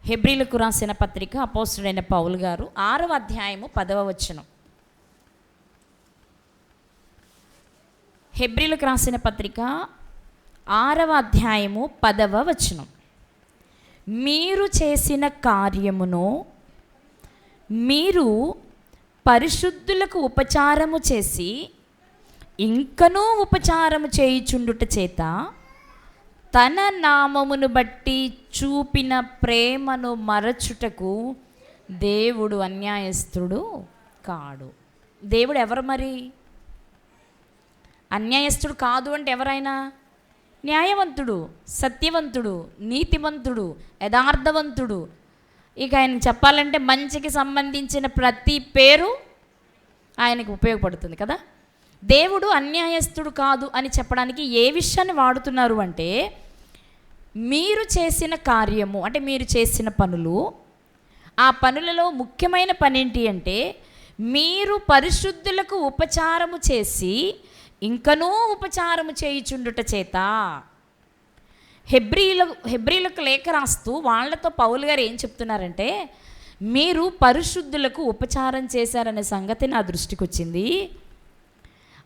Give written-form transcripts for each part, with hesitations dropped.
హెబ్రీలకు రాసిన పత్రిక అపోస్తుడైన పౌలు గారు 6వ అధ్యాయము 10వ వచనం. హెబ్రీలకు రాసిన పత్రిక 6వ అధ్యాయము 10వ వచనం. మీరు చేసిన కార్యమును మీరు పరిశుద్ధులకు ఉపచారము చేసి ఇంకనూ ఉపచారము చేయుచుండుట చేత తన నామమును బట్టి చూపిన ప్రేమను మరచుటకు దేవుడు అన్యాయస్తుడు కాడు. దేవుడు ఎవరు మరి? అన్యాయస్తుడు కాదు అంటే ఎవరైనా న్యాయవంతుడు, సత్యవంతుడు, నీతివంతుడు, యథార్థవంతుడు. ఇక ఆయన చెప్పాలంటే మంచికి సంబంధించిన ప్రతి పేరు ఆయనకు ఉపయోగపడుతుంది కదా. దేవుడు అన్యాయస్తుడు కాదు అని చెప్పడానికి ఏ విషయాన్ని వాడుతున్నారు అంటే, మీరు చేసిన కార్యము అంటే మీరు చేసిన పనులు, ఆ పనులలో ముఖ్యమైన పని ఏంటి అంటే మీరు పరిశుద్ధులకు ఉపచారము చేసి ఇంకనూ ఉపచారము చేయుచుండుట చేత. హెబ్రీలకు లేఖ రాస్తూ వాళ్ళతో పౌలు గారు ఏం చెప్తున్నారంటే, మీరు పరిశుద్ధులకు ఉపచారం చేశారనే సంగతి నా దృష్టికి వచ్చింది.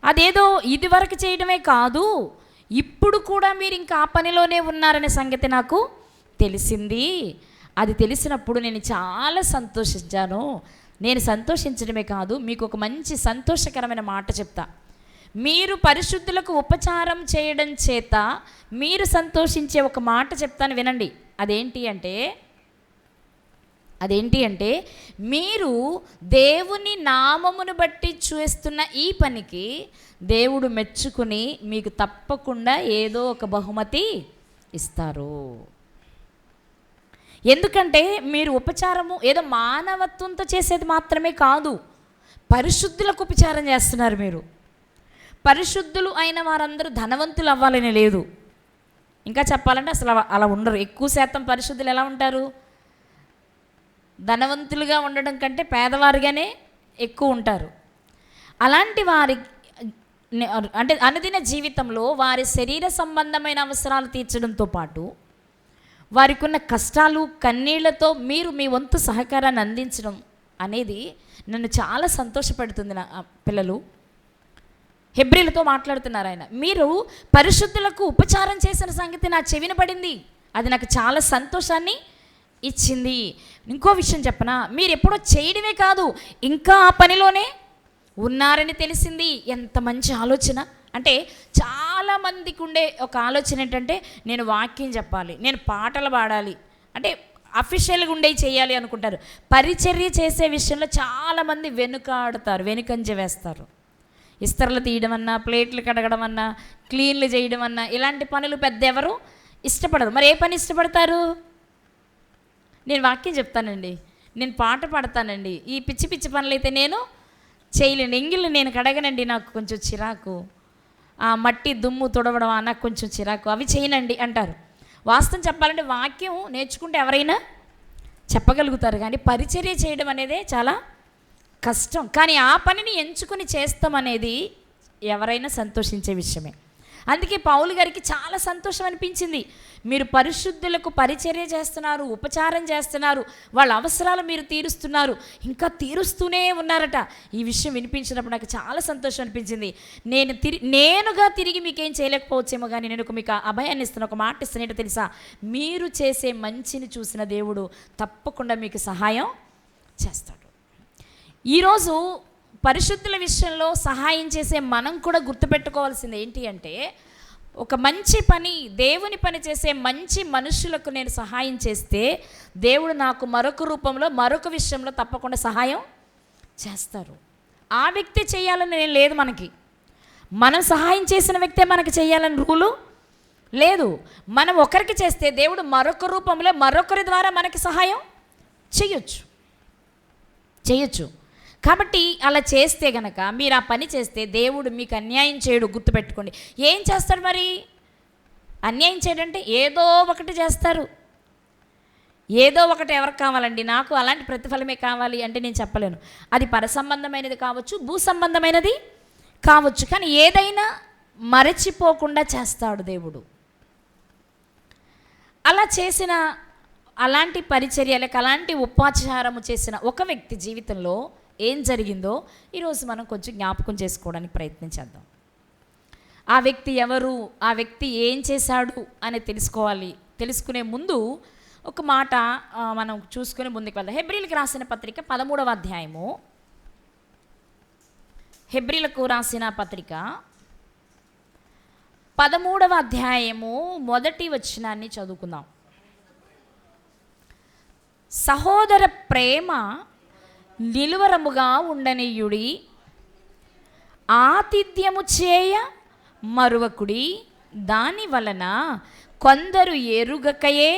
అదేదో ఇదివరకు చేయడమే కాదు, ఇప్పుడు కూడా మీరు ఇంకా ఆ పనిలోనే ఉన్నారనే సంగతి నాకు తెలిసింది. అది తెలిసినప్పుడు నేను చాలా సంతోషించాను. నేను సంతోషించడమే కాదు, మీకు ఒక మంచి సంతోషకరమైన మాట చెప్తా. మీరు పరిశుద్ధులకు ఉపచారం చేయడం చేత మీరు సంతోషించే ఒక మాట చెప్తాను, వినండి. అదేంటి అంటే మీరు దేవుని నామమును బట్టి చేస్తున్న ఈ పనికి దేవుడు మెచ్చుకుని మీకు తప్పకుండా ఏదో ఒక బహుమతి ఇస్తారు. ఎందుకంటే మీరు ఉపచారము ఏదో మానవత్వంతో చేసేది మాత్రమే కాదు, పరిశుద్ధులకు ఉపచారం చేస్తున్నారు. మీరు పరిశుద్ధులు అయిన వారందరూ ధనవంతులు అవ్వాలని లేదు. ఇంకా చెప్పాలంటే అసలు అలా ఉండరు. ఎక్కువ శాతం పరిశుద్ధులు ఎలా ఉంటారు? ధనవంతులుగా ఉండడం కంటే పేదవారిగానే ఎక్కువ ఉంటారు. అలాంటి వారి అంటే అనుదిన జీవితంలో వారి శరీర సంబంధమైన అవసరాలు తీర్చడంతో పాటు వారికి ఉన్న కష్టాలు కన్నీళ్లతో మీరు మీ వంతు సహకారాన్ని అందించడం అనేది నన్ను చాలా సంతోషపెడుతుంది. నా పిల్లలు హెబ్రీలతో మాట్లాడుతున్నారు ఆయన. మీరు పరిశుద్ధులకు ఉపచారం చేసిన సంగతి నా చెవిన పడింది, అది నాకు చాలా సంతోషాన్ని ఇచ్చింది. ఇంకో విషయం చెప్పనా, మీరు ఎప్పుడో చేయడమే కాదు ఇంకా ఆ పనిలోనే ఉన్నారని తెలిసింది. ఎంత మంచి ఆలోచన అంటే, చాలామందికి ఉండే ఒక ఆలోచన ఏంటంటే, నేను వాక్యం చెప్పాలి, నేను పాటలు పాడాలి, అంటే అఫీషియల్గా ఉండేవి చేయాలి అనుకుంటారు. పరిచర్య చేసే విషయంలో చాలామంది వెనుకాడుతారు, వెనుకంజ వేస్తారు. ఇస్తర్లు తీయడం అన్నా, ప్లేట్లు కడగడం అన్నా, క్లీన్లు చేయడం అన్నా, ఇలాంటి పనులు పెద్ద ఎవరు ఇష్టపడరు. మరి ఏ పని ఇష్టపడతారు? నేను వాక్యం చెప్తానండి, నేను పాట పాడతానండి, ఈ పిచ్చి పిచ్చి పనులు అయితే నేను చేయలేండి, ఎంగిళ్ళు నేను కడగనండి, నాకు కొంచెం చిరాకు, ఆ మట్టి దుమ్ము తుడవడం నాకు కొంచెం చిరాకు, అవి చేయనండి అంటారు. వాస్తవం చెప్పాలంటే వాక్యం నేర్చుకుంటే ఎవరైనా చెప్పగలుగుతారు, కానీ పరిచర్య చేయడం అనేది చాలా కష్టం. కానీ ఆ పనిని ఎంచుకుని చేస్తామనేది ఎవరైనా సంతోషించే విషయమే. అందుకే పౌలు గారికి చాలా సంతోషం అనిపించింది. మీరు పరిశుద్ధులకు పరిచర్య చేస్తున్నారు, ఉపచారం చేస్తున్నారు, వాళ్ళ అవసరాలు మీరు తీరుస్తున్నారు, ఇంకా తీరుస్తూనే ఉన్నారట. ఈ విషయం వినిపించినప్పుడు నాకు చాలా సంతోషం అనిపించింది. నేనుగా తిరిగి మీకేం చేయలేకపోవచ్చేమో, కానీ నేను మీకు అభయాన్ని ఇస్తాను, ఒక మాట ఇస్తాను. ఏంటో తెలుసా? మీరు చేసే మంచిని చూసిన దేవుడు తప్పకుండా మీకు సహాయం చేస్తాడు. ఈరోజు పరిశుద్ధుల విషయంలో సహాయం చేసే మనం కూడా గుర్తుపెట్టుకోవాల్సింది ఏంటి అంటే, ఒక మంచి పని, దేవుని పని చేసే మంచి మనుషులకు నేను సహాయం చేస్తే దేవుడు నాకు మరొక రూపంలో మరొక విషయంలో తప్పకుండా సహాయం చేస్తారు. ఆ వ్యక్తి చేయాలని నేను లేదు, మనకి మనం సహాయం చేసిన వ్యక్తే మనకి చేయాలని రూలు లేదు. మనం ఒకరికి చేస్తే దేవుడు మరొక రూపంలో మరొకరి ద్వారా మనకి సహాయం చేయొచ్చు. కాబట్టి అలా చేస్తే గనక, మీరు ఆ పని చేస్తే దేవుడు మీకు అన్యాయం చేయడు, గుర్తుపెట్టుకోండి. ఏం చేస్తాడు మరి? అన్యాయం చేయడంటే ఏదో ఒకటి చేస్తారు. ఏదో ఒకటి ఎవరికి కావాలండి? నాకు అలాంటి ప్రతిఫలమే కావాలి అంటే నేను చెప్పలేను. అది పరసంబంధమైనది కావచ్చు, భూ సంబంధమైనది కావచ్చు, కానీ ఏదైనా మరచిపోకుండా చేస్తాడు దేవుడు. అలా చేసిన అలాంటి పరిచర్య లేక అలాంటి ఉపాచారము చేసిన ఒక వ్యక్తి జీవితంలో ఏం జరిగిందో ఈరోజు మనం కొంచెం జ్ఞాపకం చేసుకోవడానికి ప్రయత్నం చేద్దాం. ఆ వ్యక్తి ఎవరు, ఆ వ్యక్తి ఏం చేశాడు అని తెలుసుకోవాలి. తెలుసుకునే ముందు ఒక మాట మనం చూసుకుని ముందుకు వెళ్దాం. హెబ్రీలకు రాసిన పత్రిక 13వ అధ్యాయము. హెబ్రీలకు రాసిన పత్రిక 13వ అధ్యాయము మొదటి వచనాన్ని చదువుకుందాం. సహోదర ప్రేమ నిలువరముగా ఉండనీయుడి, ఆతిథ్యము చేయ మరువకుడి, దాని వలన కొందరు ఎరుగకయే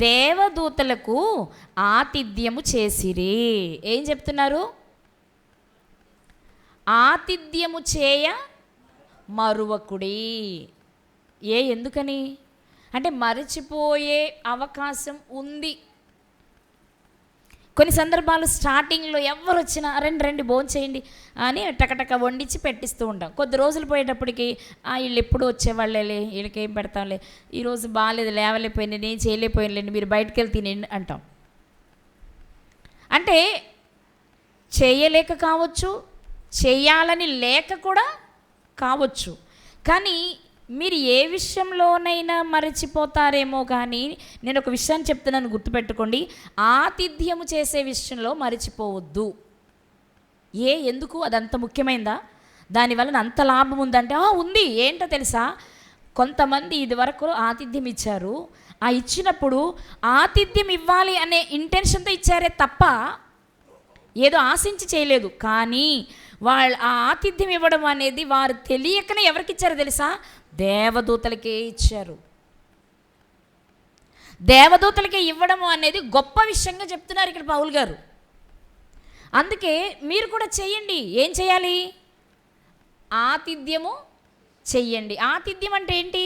దేవదూతలకు ఆతిథ్యము చేసిరి. ఏం చెప్తున్నారు? ఆతిథ్యము చేయ మరువకుడి. ఎందుకని అంటే మరచిపోయే అవకాశం ఉంది. కొన్ని సందర్భాలు స్టార్టింగ్లో ఎవరు వచ్చినా రండి భోజనం చేయండి అని టకటక వండించి పెట్టిస్తూ ఉంటాం. కొద్ది రోజులు పోయేటప్పటికి వీళ్ళు ఎప్పుడు వచ్చేవాళ్ళేలే, వీళ్ళకి ఏం పెడతాంలే, ఈరోజు బాగాలేదు, లేవలేకపోయింది, నేను చేయలేకపోయానులేండి, మీరు బయటకు వెళ్ళి తినండి అంటాం. అంటే చేయలేక కావచ్చు, చేయాలని లేక కూడా కావచ్చు. కానీ మీరు ఏ విషయంలోనైనా మరచిపోతారేమో. కానీ నేను ఒక విషయాన్ని చెప్తున్నాను, గుర్తుపెట్టుకోండి. ఆతిథ్యము చేసే విషయంలో మరచిపోవద్దు. ఎందుకు? అదంత ముఖ్యమైందా? దానివల్ల అంత లాభం ఉందంటే ఉంది. ఏంటో తెలుసా? కొంతమంది ఇదివరకు ఆతిథ్యం ఇచ్చారు. ఇచ్చినప్పుడు ఆతిథ్యం ఇవ్వాలి అనే ఇంటెన్షన్తో ఇచ్చారే తప్ప ఏదో ఆశించి చేయలేదు. కానీ వాళ్ళు ఆ ఆతిథ్యం ఇవ్వడం అనేది వారు తెలియకనే ఎవరికి ఇచ్చారో తెలుసా? దేవదూతలకే ఇచ్చారు. దేవదూతలకే ఇవ్వడము అనేది గొప్ప విషయంగా చెప్తున్నారు ఇక్కడ పౌలు గారు. అందుకే మీరు కూడా చెయ్యండి. ఏం చేయాలి? ఆతిథ్యము చెయ్యండి. ఆతిథ్యం అంటే ఏంటి?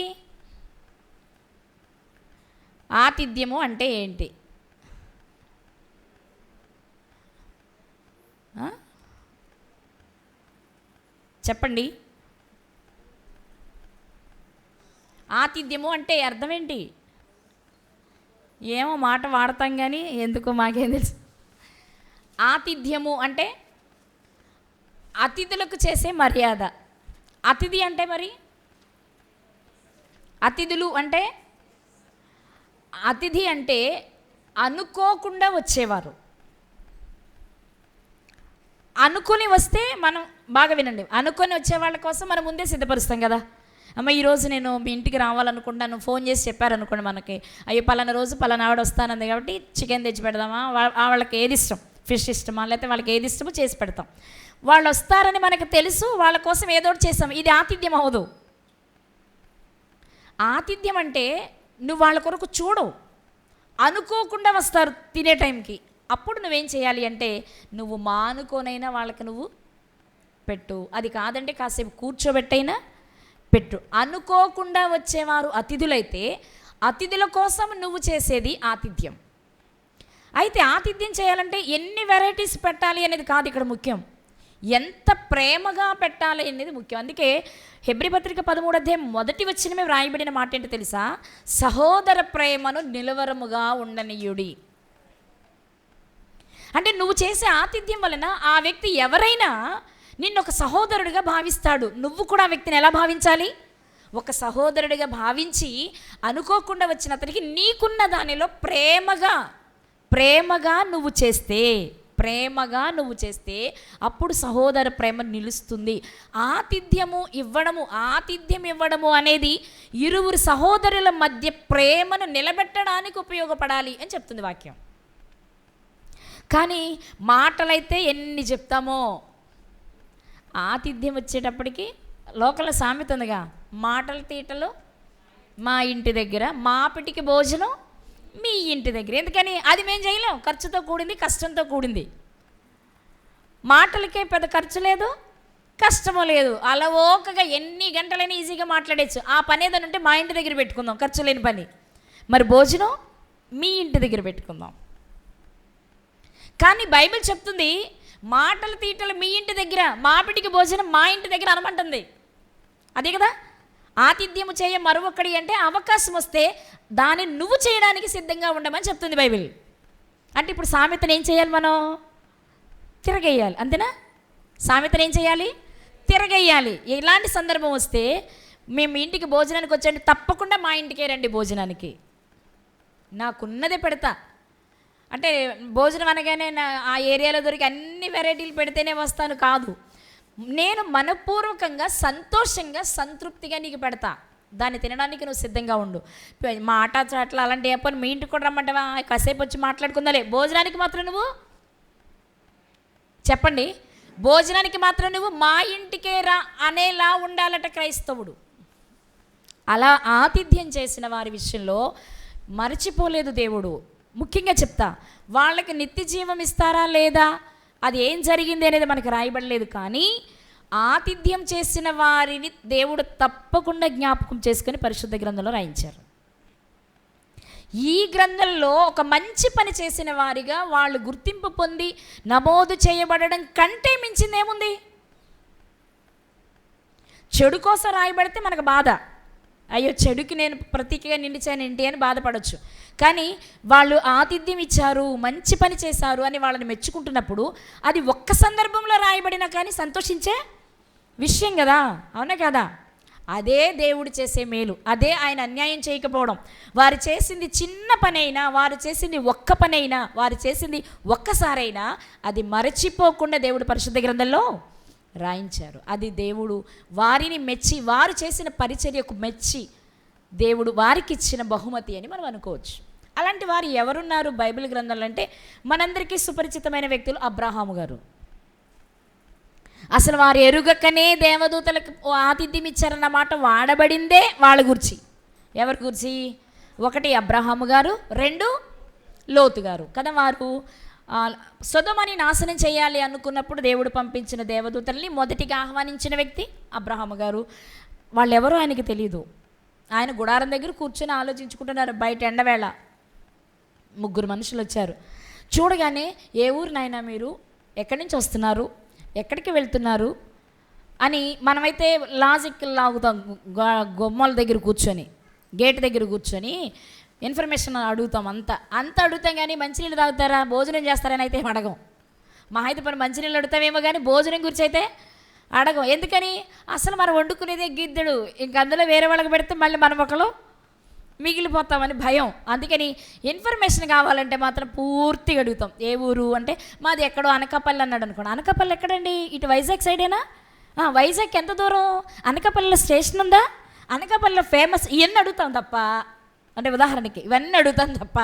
ఆతిథ్యము అంటే ఏంటి? చెప్పండి. ఆతిథ్యము అంటే అర్థం ఏంటి? ఏమో మాట వాడతాం కానీ ఎందుకో మాకేం తెలుసు. ఆతిథ్యము అంటే అతిథులకు చేసే మర్యాద. అతిథి అంటే మరి అతిథులు అంటే అతిథి అంటే అనుకోకుండా వచ్చేవారు. అనుకొని వస్తే మనం బాగా వినండి, అనుకొని వచ్చే వాళ్ళ కోసం మనం ముందే సిద్ధపరుస్తాం కదా. అమ్మ ఈరోజు నేను మీ ఇంటికి రావాలనుకుంటాను, ఫోన్ చేసి చెప్పారనుకోండి మనకి, అయ్యో పలానా రోజు పలానా ఆవిడ వస్తానంది కాబట్టి చికెన్ తెచ్చి పెడదామా, వాళ్ళకి ఏది ఇష్టం, ఫిష్ ఇష్టమా, లేకపోతే వాళ్ళకి ఏది ఇష్టమో చేసి పెడతాం. వాళ్ళు వస్తారని మనకు తెలుసు, వాళ్ళ కోసం ఏదో ఒకటి చేస్తాం. ఇది ఆతిథ్యం అవ్వదు. ఆతిథ్యం అంటే నువ్వు వాళ్ళ కొరకు చూడవు, అనుకోకుండా వస్తారు తినే టైంకి. అప్పుడు నువ్వేం చేయాలి అంటే నువ్వు మానుకోనైనా వాళ్ళకి నువ్వు పెట్టు. అది కాదంటే కాసేపు కూర్చోబెట్టైనా పెట్టు. అనుకోకుండా వచ్చేవారు అతిథులైతే అతిథుల కోసం నువ్వు చేసేది ఆతిథ్యం. అయితే ఆతిథ్యం చేయాలంటే ఎన్ని వెరైటీస్ పెట్టాలి అనేది కాదు ఇక్కడ ముఖ్యం, ఎంత ప్రేమగా పెట్టాలి అనేది ముఖ్యం. అందుకే హెబ్రీ పత్రిక 13వ అధ్యాయం మొదటి వచనమే వ్రాయబడిన మాట ఏంటో తెలుసా? సహోదర ప్రేమను నిలవరముగా ఉండనీయుడి. అంటే నువ్వు చేసే ఆతిథ్యం వలన ఆ వ్యక్తి ఎవరైనా నిన్ను ఒక సహోదరుడిగా భావిస్తాడు. నువ్వు కూడా ఆ వ్యక్తిని ఎలా భావించాలి? ఒక సహోదరుడిగా భావించి అనుకోకుండా వచ్చిన అతనికి నీకున్న దానిలో ప్రేమగా నువ్వు చేస్తే అప్పుడు సహోదర ప్రేమ నిలుస్తుంది. ఆతిథ్యం ఇవ్వడము అనేది ఇరువురు సహోదరుల మధ్య ప్రేమను నిలబెట్టడానికి ఉపయోగపడాలి అని చెప్తుంది వాక్యం. కానీ మాటలైతే ఎన్ని చెప్తామో, ఆతిథ్యం వచ్చేటప్పటికి లోకల్ సామెత ఉందిగా, మాటలు తీటలు మా ఇంటి దగ్గర, మాపిటికి భోజనం మీ ఇంటి దగ్గర. ఎందుకని? అది మేము చేయలేం, ఖర్చుతో కూడింది, కష్టంతో కూడింది. మాటలకే పెద్ద ఖర్చు లేదు, కష్టమో లేదు, అలవోకగా ఎన్ని గంటలైనా ఈజీగా మాట్లాడేచ్చు. ఆ పని ఏదైనా ఉంటే మా ఇంటి దగ్గర పెట్టుకుందాం, ఖర్చు లేని పని. మరి భోజనం మీ ఇంటి దగ్గర పెట్టుకుందాం. కానీ బైబిల్ చెప్తుంది మాటలు తీటలు మీ ఇంటి దగ్గర, మాపిటికి భోజనం మా ఇంటి దగ్గర అనమంటుంది. అదే కదా ఆతిథ్యము చేయ మరొకడి అంటే అవకాశం వస్తే దాన్ని నువ్వు చేయడానికి సిద్ధంగా ఉండమని చెప్తుంది బైబిల్. అంటే ఇప్పుడు సామెతను ఏం చేయాలి? మనం తిరగేయాలి, అంతేనా? సామెతను ఏం చేయాలి? తిరగేయాలి. ఎలాంటి సందర్భం వస్తే మేము ఇంటికి భోజనానికి వచ్చండి, తప్పకుండా మా ఇంటికే రండి భోజనానికి, నాకున్నదే పెడతా. అంటే భోజనం అనగానే ఆ ఏరియాలో దొరికి అన్ని వెరైటీలు పెడితేనే వస్తాను కాదు. నేను మనపూర్వకంగా, సంతోషంగా, సంతృప్తిగా నీకు పెడతా. దాన్ని తినడానికి నువ్వు సిద్ధంగా ఉండు. మాట చాట్ల అలాంటి ఏ పని మీ ఇంటికి కూడా రమ్మంటావా? కాసేపు వచ్చి మాట్లాడుకుందాలే. భోజనానికి మాత్రం నువ్వు చెప్పండి, భోజనానికి మాత్రం నువ్వు మా ఇంటికే రా అనేలా ఉండాలట క్రైస్తవుడు. అలా ఆతిథ్యం చేసిన వారి విషయంలో మరచిపోలేదు దేవుడు. ముఖ్యంగా చెప్తా, వాళ్ళకి నిత్య జీవం ఇస్తారా లేదా, అది ఏం జరిగింది అనేది మనకు రాయబడలేదు. కానీ ఆతిథ్యం చేసిన వారిని దేవుడు తప్పకుండా జ్ఞాపకం చేసుకొని పరిశుద్ధ గ్రంథంలో రాయించారు. ఈ గ్రంథంలో ఒక మంచి పని చేసిన వారిగా వాళ్ళు గుర్తింపు పొంది నమోదు చేయబడడం కంటే మించింది ఏముంది? చెడు కోసం రాయబడితే మనకు బాధ, అయ్యో చెడుకి నేను ప్రతీకగా నిండిచాను ఏంటి అని బాధపడవచ్చు. కానీ వాళ్ళు ఆతిథ్యం ఇచ్చారు, మంచి పని చేశారు అని వాళ్ళని మెచ్చుకుంటున్నప్పుడు అది ఒక్క సందర్భంలో రాయబడినా కానీ సంతోషించే విషయం కదా, అవునా కదా? అదే దేవుడు చేసే మేలు, అదే ఆయన అన్యాయం చేయకపోవడం. వారు చేసింది చిన్న పనైనా, వారు చేసింది ఒక్క పనైనా, వారు చేసింది ఒక్కసారైనా అది మరచిపోకుండా దేవుడు పరిశుద్ధ గ్రంథంలో రాయించారు. అది దేవుడు వారిని మెచ్చి, వారు చేసిన పరిచర్యకు మెచ్చి దేవుడు వారికి ఇచ్చిన బహుమతి అని మనం అనుకోవచ్చు. అలాంటి వారు ఎవరున్నారు బైబిల్ గ్రంథంలో అంటే మనందరికీ సుపరిచితమైన వ్యక్తులు అబ్రహాము గారు. అసలు వారు ఎరుగకనే దేవదూతలకు ఆతిథ్యం ఇచ్చారన్నమాట వాడబడిందే వాళ్ళ గురించి. ఎవరి గురించి? ఒకటి అబ్రహాము గారు, రెండు లోతు గారు కదా. వారు సొదొమని నాశనం చేయాలి అనుకున్నప్పుడు దేవుడు పంపించిన దేవదూతల్ని మొదటిగా ఆహ్వానించిన వ్యక్తి అబ్రహాము గారు. వాళ్ళెవరో ఆయనకి తెలియదు. ఆయన గుడారం దగ్గర కూర్చొని ఆలోచించుకుంటున్నారు. బయట ఎండవేళ ముగ్గురు మనుషులు వచ్చారు. చూడగానే, ఏ ఊరు నాయనా మీరు, ఎక్కడి నుంచి వస్తున్నారు, ఎక్కడికి వెళ్తున్నారు అని మనమైతే లాజిక్ లాగుతాం. గుమ్మల దగ్గర కూర్చొని, గేట్ దగ్గర కూర్చొని ఇన్ఫర్మేషన్ అడుగుతాం. అంత అడుగుతాం. కానీ మంచినీళ్ళు తాగుతారా, భోజనం చేస్తారని అయితే అడగం. మా అయితే పని మంచినీళ్ళు అడుగుతామేమో కానీ భోజనం గురించి అయితే అడగం. ఎందుకని? అసలు మనం వండుకునేదే గిద్దెడు, ఇంక అందులో వేరే వాళ్ళకి పెడితే మళ్ళీ మనం ఒకరు మిగిలిపోతామని భయం. అందుకని ఇన్ఫర్మేషన్ కావాలంటే మాత్రం పూర్తిగా అడుగుతాం. ఏ ఊరు అంటే మాది ఎక్కడో అనకాపల్లి అన్నాడు అనుకోండి. అనకాపల్లి ఎక్కడండి? ఇటు వైజాగ్ సైడేనా? వైజాగ్ ఎంత దూరం? అనకాపల్లిలో స్టేషన్ ఉందా? అనకాపల్లిలో ఫేమస్ ఇవన్నీ అడుగుతాం తప్ప, అంటే ఉదాహరణకి ఇవన్నీ అడుగుతాం తప్ప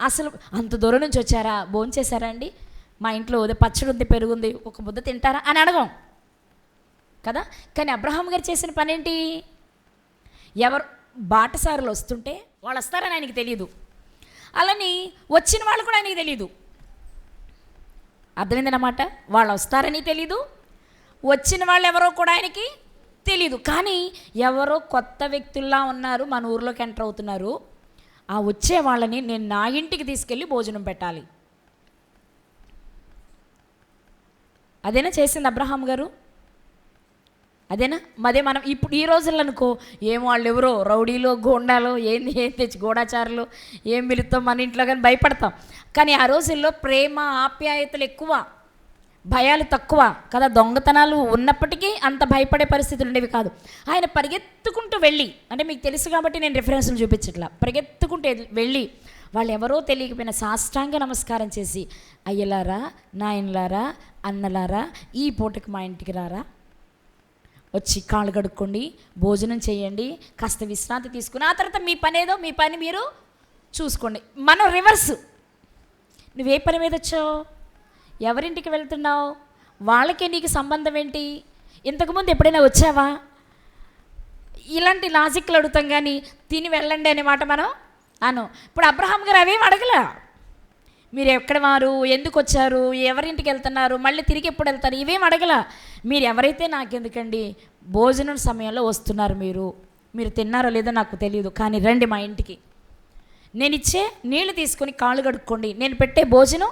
అసలు అంత దూరం నుంచి వచ్చారా, భోంచేశారా అండి, మా ఇంట్లో పచ్చడి ఉంది, పెరుగుంది, ఒక ముద్ద తింటారా అని అడగం కదా. కానీ అబ్రహాం గారు చేసిన పని ఏంటి? ఎవరు బాటసారులు వస్తుంటే వాళ్ళు వస్తారని ఆయనకి తెలియదు, అలాని వచ్చిన వాళ్ళు కూడా ఆయనకి తెలియదు. అర్థమైందన్నమాట. వాళ్ళు వస్తారని తెలీదు, వచ్చిన వాళ్ళు ఎవరో కూడా ఆయనకి తెలీదు. కానీ ఎవరో కొత్త వ్యక్తుల్లా ఉన్నారు, మన ఊర్లోకి ఎంటర్ అవుతున్నారు, ఆ వచ్చే వాళ్ళని నేను నా ఇంటికి తీసుకెళ్ళి భోజనం పెట్టాలి. అదేనా చేసింది అబ్రహాం గారు? అదేనా? అదే మనం ఇప్పుడు ఈ రోజుల్లో అనుకో, ఏం వాళ్ళు ఎవరో రౌడీలో, గోండాలో, ఏం తెచ్చి గూఢాచారులు ఏం పిలుస్తాం మన ఇంట్లో కానీ భయపడతాం. కానీ ఆ రోజుల్లో ప్రేమ, ఆప్యాయతలు ఎక్కువ, భయాలు తక్కువ కదా. దొంగతనాలు ఉన్నప్పటికీ అంత భయపడే పరిస్థితులు ఉండేవి కాదు. ఆయన పరిగెత్తుకుంటూ వెళ్ళి, అంటే మీకు తెలుసు కాబట్టి నేను రిఫరెన్స్లు చూపించట్లా, పరిగెత్తుకుంటూ వెళ్ళి వాళ్ళు ఎవరో తెలియకపోయినా సాష్టాంగ నమస్కారం చేసి, అయ్యలారా, నాయనలారా, అన్నలారా, ఈ పూటకి మా ఇంటికి రారా, వచ్చి కాళ్ళు కడుక్కోండి, భోజనం చేయండి, కాస్త విశ్రాంతి తీసుకుని ఆ తర్వాత మీ పని ఏదో మీ పని మీరు చూసుకోండి. మనం రివర్స్. నువ్వే పని మీద వచ్చావు, ఎవరింటికి వెళ్తున్నావు, వాళ్ళకే నీకు సంబంధం ఏంటి, ఇంతకుముందు ఎప్పుడైనా వచ్చావా, ఇలాంటి లాజిక్లు అడుగుతాం. కానీ తిని వెళ్ళండి అనే మాట మనం అను. ఇప్పుడు అబ్రహాం గారు అవేం అడగల. మీరు ఎక్కడ వారు, ఎందుకు వచ్చారు, ఎవరింటికి వెళ్తున్నారు, మళ్ళీ తిరిగి ఎప్పుడు వెళ్తారు, ఇవేం అడగల. మీరు ఎవరైతే నాకెందుకండి, భోజనం సమయంలో వస్తున్నారు, మీరు తిన్నారో లేదో నాకు తెలియదు, కానీ రండి మా ఇంటికి, నేను ఇచ్చే నీళ్ళు తీసుకొని కాళ్ళు కడుక్కోండి, నేను పెట్టే భోజనం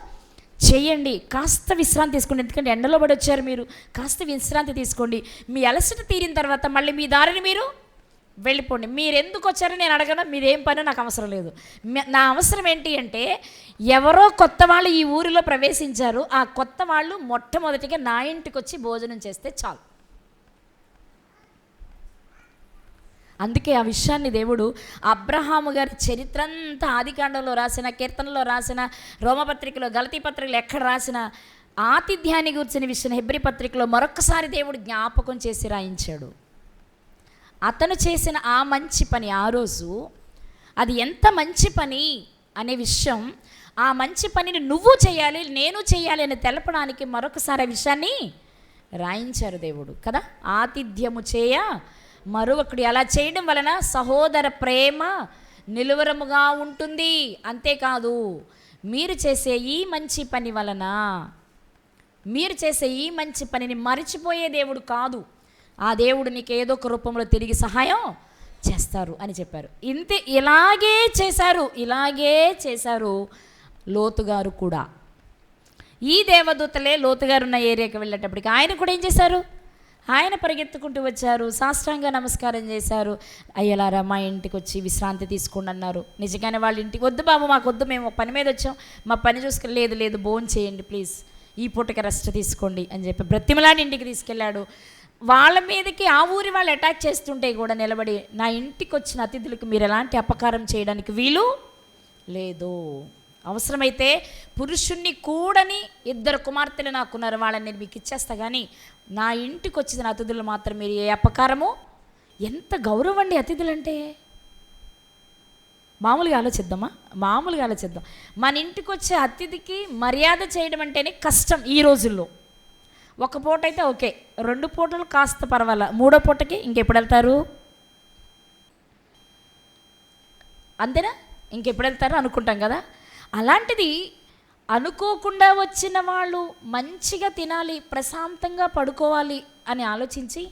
చేయండి, కాస్త విశ్రాంతి తీసుకోండి. ఎందుకంటే ఎండలో పడి వచ్చారు మీరు, కాస్త విశ్రాంతి తీసుకోండి. మీ అలసట తీరిన తర్వాత మళ్ళీ మీ దారిని మీరు వెళ్ళిపోండి. మీరు ఎందుకు వచ్చారో నేను అడగను, మీరేం పని నాకు అవసరం లేదు. నా అవసరం ఏంటి అంటే, ఎవరో కొత్త వాళ్ళు ఈ ఊరిలో ప్రవేశించారు, ఆ కొత్త వాళ్ళు మొట్టమొదటిగా నా ఇంటికి వచ్చి భోజనం చేస్తే చాలు. అందుకే ఆ విషయాన్ని దేవుడు అబ్రహాము గారి చరిత్ర అంతా ఆదికాండంలో రాసిన, కీర్తనలో రాసిన, రోమపత్రికలో, గలతీ పత్రికలో ఎక్కడ రాసిన ఆతిథ్యాన్ని గురించిన విషయం హెబ్రీ పత్రికలో మరొకసారి దేవుడు జ్ఞాపకం చేసి రాయించాడు. అతను చేసిన ఆ మంచి పని ఆ రోజు, అది ఎంత మంచి పని అనే విషయం, ఆ మంచి పనిని నువ్వు చేయాలి, నేను చేయాలి అని తెలపడానికి మరొకసారి ఆ విషయాన్ని రాయించారు దేవుడు కదా. ఆతిథ్యము చేయ మరొకడు, అలా చేయడం వలన సహోదర ప్రేమ నిలువరముగా ఉంటుంది. అంతేకాదు, మీరు చేసే ఈ మంచి పని వలన, మీరు చేసే ఈ మంచి పనిని మరిచిపోయే దేవుడు కాదు, ఆ దేవుడు నీకు ఏదో ఒక రూపంలో తిరిగి సహాయం చేస్తారు అని చెప్పారు. ఇంతే, ఇలాగే చేశారు లోతుగారు కూడా. ఈ దేవదూతలే లోతుగారు ఉన్న ఏరియాకి వెళ్ళేటప్పటికి ఆయన కూడా ఏం చేశారు? ఆయన పరిగెత్తుకుంటూ వచ్చారు, సాష్టాంగ నమస్కారం చేశారు. అయ్యలారా మా ఇంటికి వచ్చి విశ్రాంతి తీసుకోండి అన్నారు. నిజంగానే వాళ్ళ ఇంటికి, వద్దు బాబు మాకు వద్దు, మేము పని మీద వచ్చాం, మా పని చూసుకుని, లేదు భోజనం చేయండి ప్లీజ్, ఈ పూటకి రెస్ట్ తీసుకోండి అని చెప్పి బ్రతిమలాడి ఇంటికి తీసుకెళ్ళాడు. వాళ్ళ మీదకి ఆ ఊరి వాళ్ళు అటాక్ చేస్తుంటే కూడా నిలబడి, నా ఇంటికి వచ్చిన అతిథులకు మీరు ఎలాంటి అపకారం చేయడానికి వీలు లేదు, అవసరమైతే పురుషుణ్ణి కూడని 2 కుమార్తెలు నాకున్నారు, వాళ్ళని నేను మీకు ఇచ్చేస్తా, కానీ నా ఇంటికి వచ్చిన అతిథులు మాత్రం మీరు ఏ అపకారము. ఎంత గౌరవం అండి అతిథులంటే. మామూలుగా ఆలోచిద్దాం. మన ఇంటికి వచ్చే అతిథికి మర్యాద చేయడం అంటేనే కష్టం ఈ రోజుల్లో. ఒక పూట అయితే ఓకే, 2 పూటలు కాస్త పర్వాలా, 3వ పూటకి ఇంకెప్పుడు వెళ్తారు? అంతేనా, ఇంకెప్పుడు వెళ్తారు అనుకుంటాం కదా. అలాంటిది అనుకోకుండా వచ్చిన వాళ్ళు మంచిగా తినాలి, ప్రశాంతంగా పడుకోవాలి అని ఆలోచించి,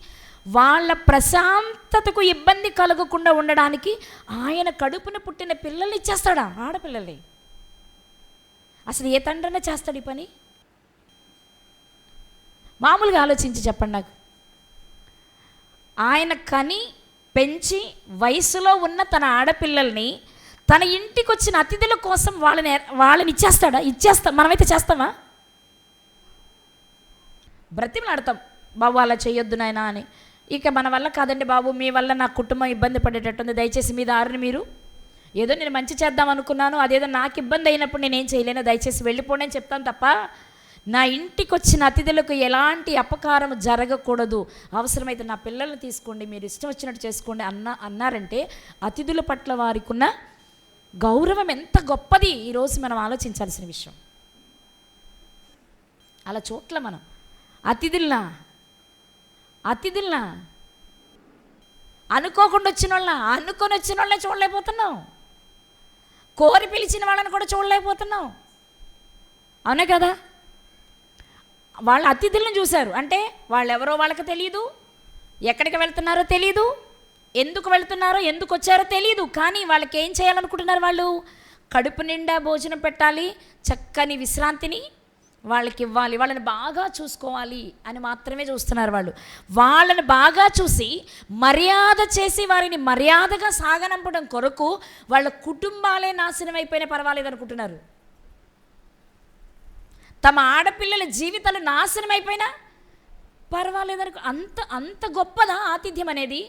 వాళ్ళ ప్రశాంతతకు ఇబ్బంది కలగకుండా ఉండడానికి ఆయన కడుపున పుట్టిన పిల్లల్ని ఇచ్చేస్తాడా, ఆడపిల్లల్ని. అసలు ఏ తండ్రైనా చేస్తాడు ఈ పని? మామూలుగా ఆలోచించి చెప్పండి నాకు. ఆయన కని పెంచి వయసులో ఉన్న తన ఆడపిల్లల్ని తన ఇంటికి వచ్చిన అతిథుల కోసం వాళ్ళని ఇచ్చేస్తాడా? మనమైతే చేస్తామా? బ్రతిమలాడతాం, బాబు అలా చేయొద్దు నాయనా అని. ఇక మన వల్ల కాదండి బాబు, మీ వల్ల నా కుటుంబం ఇబ్బంది పడేటట్టుంది, దయచేసి మీ దారిని మీరు, ఏదో నేను మంచి చేద్దాం అనుకున్నాను, అదేదో నాకు ఇబ్బంది అయినప్పుడు నేనేం చేయలేను, దయచేసి వెళ్ళిపోండి అని చెప్తాను తప్ప, నా ఇంటికి వచ్చిన అతిథులకు ఎలాంటి అపకారం జరగకూడదు, అవసరమైతే నా పిల్లల్ని తీసుకోండి, మీరు ఇష్టం వచ్చినట్టు చేసుకోండి అన్నారంటే అతిథుల పట్ల వారికి ఉన్న గౌరవం ఎంత గొప్పది ఈరోజు మనం ఆలోచించాల్సిన విషయం. అలా చోట్ల మనం అతిథుల్నా అనుకోకుండా వచ్చిన అనుకొని వచ్చిన వాళ్ళని చూడలేకపోతున్నాం, కోరి పిలిచిన వాళ్ళని కూడా చూడలేకపోతున్నాం. అవునే కదా. వాళ్ళ అతిథులను చూశారు అంటే వాళ్ళు ఎవరో వాళ్ళకి తెలియదు, ఎక్కడికి వెళ్తున్నారో తెలియదు, ఎందుకు వెళ్తున్నారో ఎందుకు వచ్చారో తెలియదు, కానీ వాళ్ళకి ఏం చేయాలనుకుంటున్నారు? వాళ్ళు కడుపు నిండా భోజనం పెట్టాలి, చక్కని విశ్రాంతిని వాళ్ళకి ఇవ్వాలి, వాళ్ళని బాగా చూసుకోవాలి అని మాత్రమే చూస్తున్నారు. వాళ్ళని బాగా చూసి మర్యాద చేసి వారిని మర్యాదగా సాగనంపడం కొరకు వాళ్ళ కుటుంబాలే నాశనం అయిపోయినా పర్వాలేదు అనుకుంటున్నారు. తమ ఆడపిల్లల జీవితాలు నాశనం అయిపోయినా పర్వాలేదనుకో. అంత గొప్పదా ఆతిథ్యం అనేది?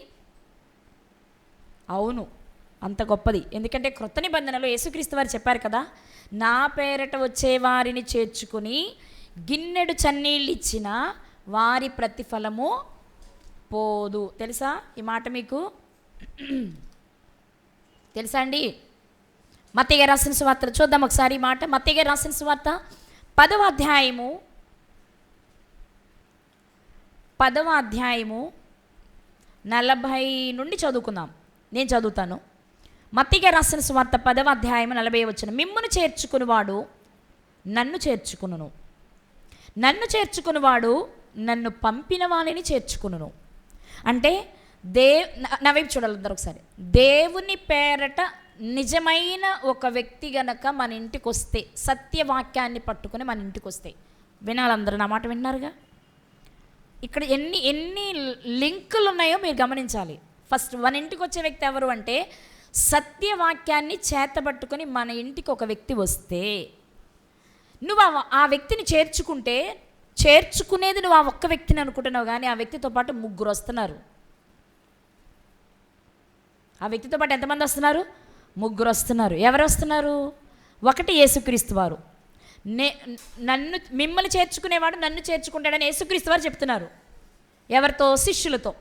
అవును, అంత గొప్పది. ఎందుకంటే క్రొత్త నిబంధనలో యేసుక్రీస్తు వారు చెప్పారు కదా, నా పేరట వచ్చే వారిని చేర్చుకుని గిన్నెడు చన్నీళ్ళు ఇచ్చిన వారి ప్రతిఫలము పోదు. తెలుసా ఈ మాట మీకు? తెలుసా అండి? మత్తయి గారు రాసిన సువార్త చూద్దాం ఒకసారి ఈ మాట. మత్తయి గారు రాసిన సువార్త 10వ అధ్యాయము 40 నుండి చదువుకుందాం. నేను చదువుతాను. మత్తయి గారు రాసిన సువార్త 10వ అధ్యాయము 40 వచనం. మిమ్మును చేర్చుకునివాడు నన్ను చేర్చుకును, నన్ను చేర్చుకునివాడు నన్ను పంపిన వాణిని చేర్చుకును. అంటే నా వైపు చూడాలి అందరూ ఒకసారి. దేవుని పేరట నిజమైన ఒక వ్యక్తి గనక మన ఇంటికి వస్తే, సత్యవాక్యాన్ని పట్టుకుని మన ఇంటికి వస్తే, వినాలందరూ నా మాట విన్నారుగా. ఇక్కడ ఎన్ని లింకులు ఉన్నాయో మీరు గమనించాలి. ఫస్ట్ మన ఇంటికి వచ్చే వ్యక్తి ఎవరు అంటే, సత్యవాక్యాన్ని చేతబట్టుకొని మన ఇంటికి ఒక వ్యక్తి వస్తే నువ్వు ఆ వ్యక్తిని చేర్చుకునేది నువ్వు ఆ ఒక్క వ్యక్తిని అనుకుంటున్నావు, కానీ ఆ వ్యక్తితో పాటు ముగ్గురు వస్తున్నారు. ఆ వ్యక్తితో పాటు ఎంతమంది వస్తున్నారు? ముగ్గురు వస్తున్నారు. ఎవరు వస్తున్నారు? ఒకటి యేసుక్రీస్తు వారు. మిమ్మల్ని చేర్చుకునేవాడు నన్ను చేర్చుకుంటాడని యేసుక్రీస్తు వారు చెప్తున్నారు. ఎవరితో? శిష్యులతో.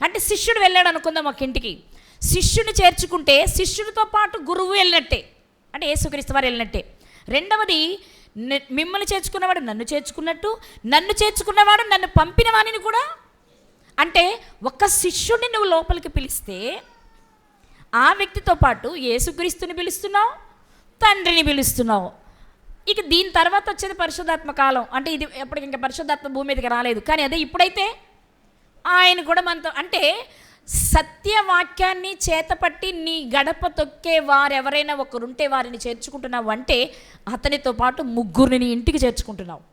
అంటే శిష్యుడు వెళ్ళాడు అనుకుందాం ఒక ఇంటికి. శిష్యుని చేర్చుకుంటే శిష్యుడితో పాటు గురువు వెళ్ళినట్టే, అంటే యేసుక్రీస్తు వారు వెళ్ళినట్టే. రెండవది, మిమ్మల్ని చేర్చుకున్నవాడు నన్ను చేర్చుకున్నట్టు, నన్ను చేర్చుకున్నవాడు నన్ను పంపిన వాడిని కూడా. అంటే ఒక్క శిష్యుడిని నువ్వు లోపలికి పిలిస్తే ఆ వ్యక్తితో పాటు యేసుక్రీస్తుని పిలుస్తున్నావు, తండ్రిని పిలుస్తున్నావు. ఇక దీని తర్వాత వచ్చేది పరిశుద్ధాత్మ కాలం. అంటే ఇది ఎప్పటికి ఇంకా పరిశుద్ధాత్మ భూమి మీదకి రాలేదు, కానీ అదే ఇప్పుడైతే ఆయన కూడా మనతో. అంటే సత్యవాక్యాన్ని చేతపట్టి నీ గడప తొక్కే వారెవరైనా ఒకరుంటే వారిని చేర్చుకుంటున్నావు అంటే అతనితో పాటు ముగ్గురిని నీ ఇంటికి చేర్చుకుంటున్నావు.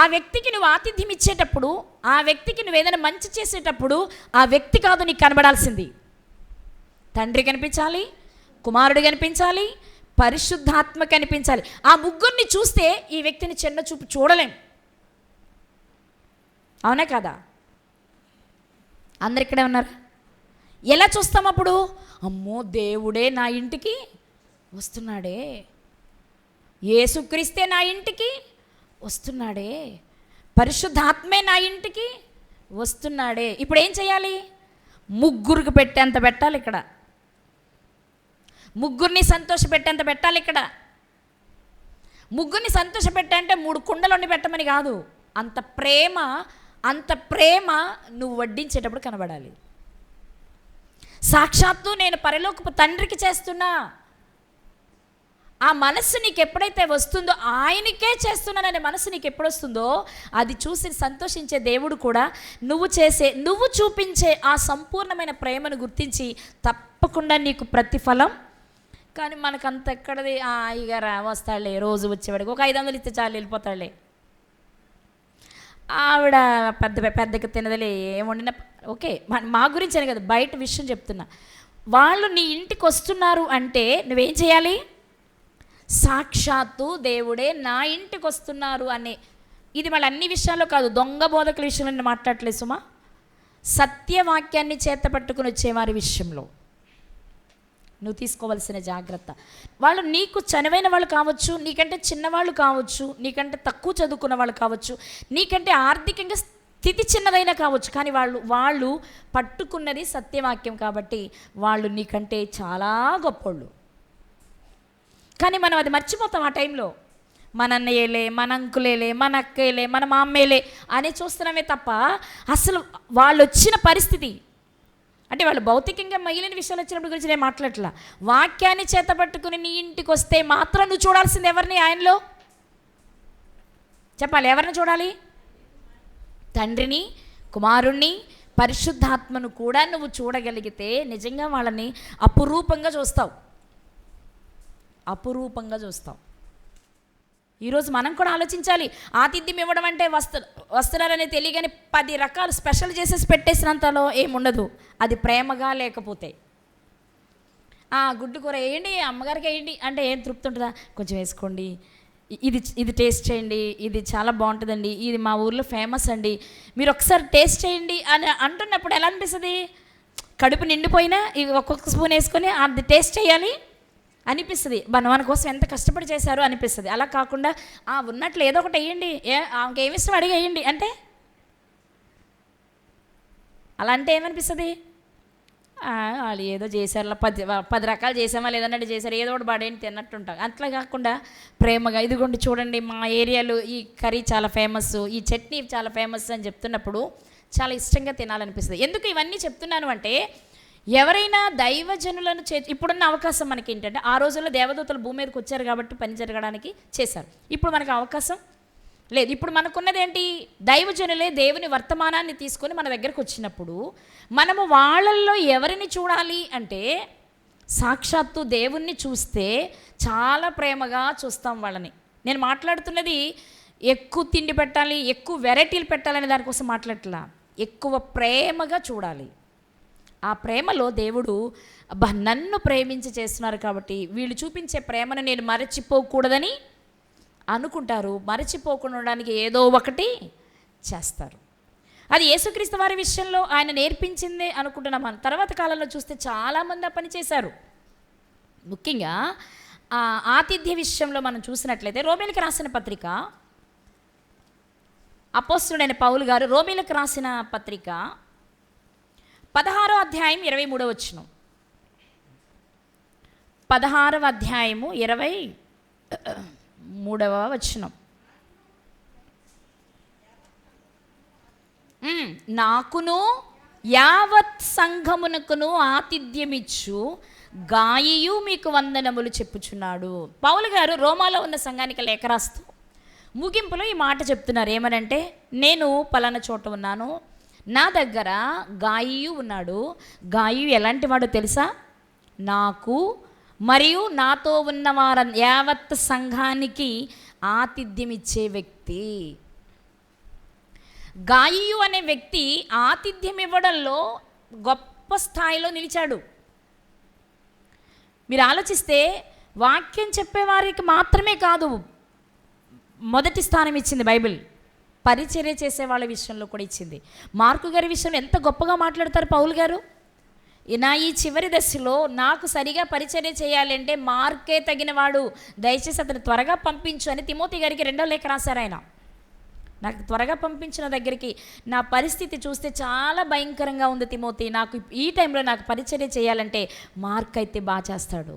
ఆ వ్యక్తికి నువ్వు ఆతిథ్యం ఇచ్చేటప్పుడు, ఆ వ్యక్తికి నువ్వు ఏదైనా మంచి చేసేటప్పుడు ఆ వ్యక్తి కాదు నీకు కనబడాల్సింది. తండ్రి కనిపించాలి, కుమారుడు కనిపించాలి, పరిశుద్ధాత్మ కనిపించాలి. ఆ ముగ్గురిని చూస్తే ఈ వ్యక్తిని చిన్న చూపు చూడలేం. అవునా కదా? అందరు ఇక్కడే ఉన్నారు. ఎలా చూస్తాం అప్పుడు? అమ్మో, దేవుడే నా ఇంటికి వస్తున్నాడే, యేసుక్రీస్తే నా ఇంటికి వస్తున్నాడే, పరిశుద్ధాత్మే నా ఇంటికి వస్తున్నాడే. ఇప్పుడు ఏం చేయాలి? ముగ్గురికి పెట్టేంత పెట్టాలి ఇక్కడ, ముగ్గురిని సంతోషపెట్టేంత పెట్టాలి ఇక్కడ. ముగ్గురిని సంతోషపెట్టంటే 3 కుండలు వండి పెట్టమని కాదు, అంత ప్రేమ నువ్వు వడ్డించేటప్పుడు కనబడాలి. సాక్షాత్తు నేను పరలోకపు తండ్రికి చేస్తున్నా, ఆ మనస్సు నీకు ఎప్పుడైతే వస్తుందో, ఆయనకే చేస్తున్నాననే మనసు నీకు ఎప్పుడు వస్తుందో అది చూసి సంతోషించే దేవుడు కూడా నువ్వు చూపించే ఆ సంపూర్ణమైన ప్రేమను గుర్తించి తప్పకుండా నీకు ప్రతిఫలం. కానీ మనకంత ఎక్కడది, ఇక వస్తాడులే, రోజు వచ్చేవాడికి ఒక 500 ఇస్తే చాలు, వెళ్ళిపోతాడులే, ఆవిడ పెద్దకి తినదలే, ఏముండినా ఓకే. మా గురించి అని కదా, బయట విషయం చెప్తున్నా. వాళ్ళు నీ ఇంటికి వస్తున్నారు అంటే నువ్వేం చేయాలి? సాక్షాత్తు దేవుడే నా ఇంటికి వస్తున్నారు అనే, ఇది మళ్ళీ అన్ని విషయాల్లో కాదు, దొంగ బోధకుల విషయంలో నేను మాట్లాడలేదు సుమా, సత్యవాక్యాన్ని చేతపట్టుకుని వచ్చేవారి విషయంలో నువ్వు తీసుకోవాల్సిన జాగ్రత్త. వాళ్ళు నీకు చనువైన వాళ్ళు కావచ్చు, నీకంటే చిన్నవాళ్ళు కావచ్చు, నీకంటే తక్కువ చదువుకున్న వాళ్ళు కావచ్చు, నీకంటే ఆర్థికంగా స్థితి చిన్నదైనా కావచ్చు, కానీ వాళ్ళు పట్టుకున్నది సత్యవాక్యం కాబట్టి వాళ్ళు నీకంటే చాలా గొప్పోళ్ళు. కానీ మనం అది మర్చిపోతాం ఆ టైంలో. మన అన్నయ్యలే, మన అంకులేలే, మన అక్కయ్యలే, మన మామ్మేలే అని చూస్తున్నామే తప్ప అసలు వాళ్ళు వచ్చిన పరిస్థితి, అంటే వాళ్ళు భౌతికంగా మిగిలిన విషయాలు వచ్చినప్పుడు గురించి నేను మాట్లాడట్లా. వాక్యాన్ని చేతపట్టుకుని నీ ఇంటికి వస్తే మాత్రం నువ్వు చూడాల్సింది ఎవరిని? ఆయనలో చెప్పాలి. ఎవరిని చూడాలి? తండ్రిని, కుమారుణ్ణి, పరిశుద్ధాత్మను కూడా నువ్వు చూడగలిగితే నిజంగా వాళ్ళని అపురూపంగా చూస్తావు. ఈరోజు మనం కూడా ఆలోచించాలి. ఆతిథ్యం ఇవ్వడం అంటే వస్తున్నారని తెలియగానే 10 రకాలు స్పెషల్ చేసేసి పెట్టేసినంతలో ఏముండదు. అది ప్రేమగా లేకపోతే, గుడ్డు కూర వేయండి, అమ్మగారికి వేయండి అంటే ఏం తృప్తి ఉంటుందా? కొంచెం వేసుకోండి, ఇది టేస్ట్ చేయండి, ఇది చాలా బాగుంటుందండి, ఇది మా ఊర్లో ఫేమస్ అండి, మీరు ఒకసారి టేస్ట్ చేయండి అని అంటున్నప్పుడు ఎలా అనిపిస్తుంది? కడుపు నిండిపోయినా ఒక్కొక్క స్పూన్ వేసుకొని అది టేస్ట్ చేయాలి అనిపిస్తుంది. మన కోసం ఎంత కష్టపడి చేశారో అనిపిస్తుంది. అలా కాకుండా ఉన్నట్లు ఏదో ఒకటి వేయండి, ఆమెకేమి ఇష్టం అడిగి వేయండి అంటే, అలా అంటే ఏమనిపిస్తుంది? వాళ్ళు ఏదో చేశారు, 10 రకాలు చేసామా లేదన్నట్టు చేశారు, ఏదో ఒకటి పడేంటి తిన్నట్టుంటాం. అట్లా కాకుండా ప్రేమగా, ఇదిగోండి చూడండి మా ఏరియాలో ఈ కర్రీ చాలా ఫేమస్, ఈ చట్నీ చాలా ఫేమస్ అని చెప్తున్నప్పుడు చాలా ఇష్టంగా తినాలనిపిస్తుంది. ఎందుకు ఇవన్నీ చెప్తున్నాను అంటే, ఎవరైనా దైవజనులను ఇప్పుడున్న అవకాశం మనకి ఏంటంటే, ఆ రోజుల్లో దేవదూతలు భూమి మీదకి వచ్చారు కాబట్టి పని జరగడానికి చేశారు. ఇప్పుడు మనకు అవకాశం లేదు. ఇప్పుడు మనకున్నది ఏంటి? దైవజనులే దేవుని వర్తమానాన్ని తీసుకొని మన దగ్గరకు వచ్చినప్పుడు మనము వాళ్ళల్లో ఎవరిని చూడాలి అంటే, సాక్షాత్తు దేవుణ్ణి చూస్తే చాలా ప్రేమగా చూస్తాం వాళ్ళని. నేను మాట్లాడుతున్నది ఎక్కువ తిండి పెట్టాలి, ఎక్కువ వెరైటీలు పెట్టాలని దానికోసం మాట్లాడట్లా. ఎక్కువ ప్రేమగా చూడాలి. ఆ ప్రేమలో దేవుడు అబ్బా నన్ను ప్రేమించి చేస్తున్నారు కాబట్టి వీళ్ళు చూపించే ప్రేమను నేను మరచిపోకూడదని అనుకుంటారు. మరచిపోకుండా ఉండడానికి ఏదో ఒకటి చేస్తారు. అది యేసుక్రీస్తు వారి విషయంలో ఆయన నేర్పించిందే అనుకుంటున్నాం. మనం తర్వాత కాలంలో చూస్తే చాలామంది ఆ పని చేశారు. ముఖ్యంగా ఆతిథ్య విషయంలో మనం చూసినట్లయితే రోమీలకు రాసిన పత్రిక, అపోస్తలుడైన పౌలు గారు రోమీలకు రాసిన పత్రిక 16వ అధ్యాయం 23వ వచనం. 16వ అధ్యాయము 23వ వచనం. నాకును యావత్ సంఘమునకును ఆతిథ్యమిచ్చు గాయియు మీకు వందనములు చెప్పుచున్నాడు. పౌలు గారు రోమాలో ఉన్న సంఘానికి లేఖ రాస్తూ ముగింపులో ఈ మాట చెప్తున్నారు. ఏమనంటే, నేను పలానా చోట ఉన్నాను, నా దగ్గర గాయియు ఉన్నాడు. గాయియు ఎలాంటి వాడో తెలుసా? నాకు మరియు నాతో ఉన్న వారు యావత్ సంఘానికి ఆతిథ్యం ఇచ్చే వ్యక్తి. గాయియు అనే వ్యక్తి ఆతిథ్యం ఇవ్వడంలో గొప్ప స్థాయిలో నిలిచాడు. మీరు ఆలోచిస్తే వాక్యం చెప్పేవారికి మాత్రమే కాదు మొదటి స్థానం ఇచ్చింది బైబిల్, పరిచర్య చేసే వాళ్ళ విషయంలో కూడా ఇచ్చింది. మార్కు గారి విషయంలో ఎంత గొప్పగా మాట్లాడతారు పౌలు గారు. నా ఈ చివరి దశలో నాకు సరిగా పరిచర్య చేయాలంటే మార్కే తగినవాడు, దయచేసి అతను త్వరగా పంపించు అని తిమోతి గారికి 2వ లేఖ రాశారు ఆయన. నాకు త్వరగా పంపించిన దగ్గరికి నా పరిస్థితి చూస్తే చాలా భయంకరంగా ఉంది తిమోతి, నాకు ఈ టైంలో నాకు పరిచర్య చేయాలంటే మార్క్ అయితే బాగా చేస్తాడు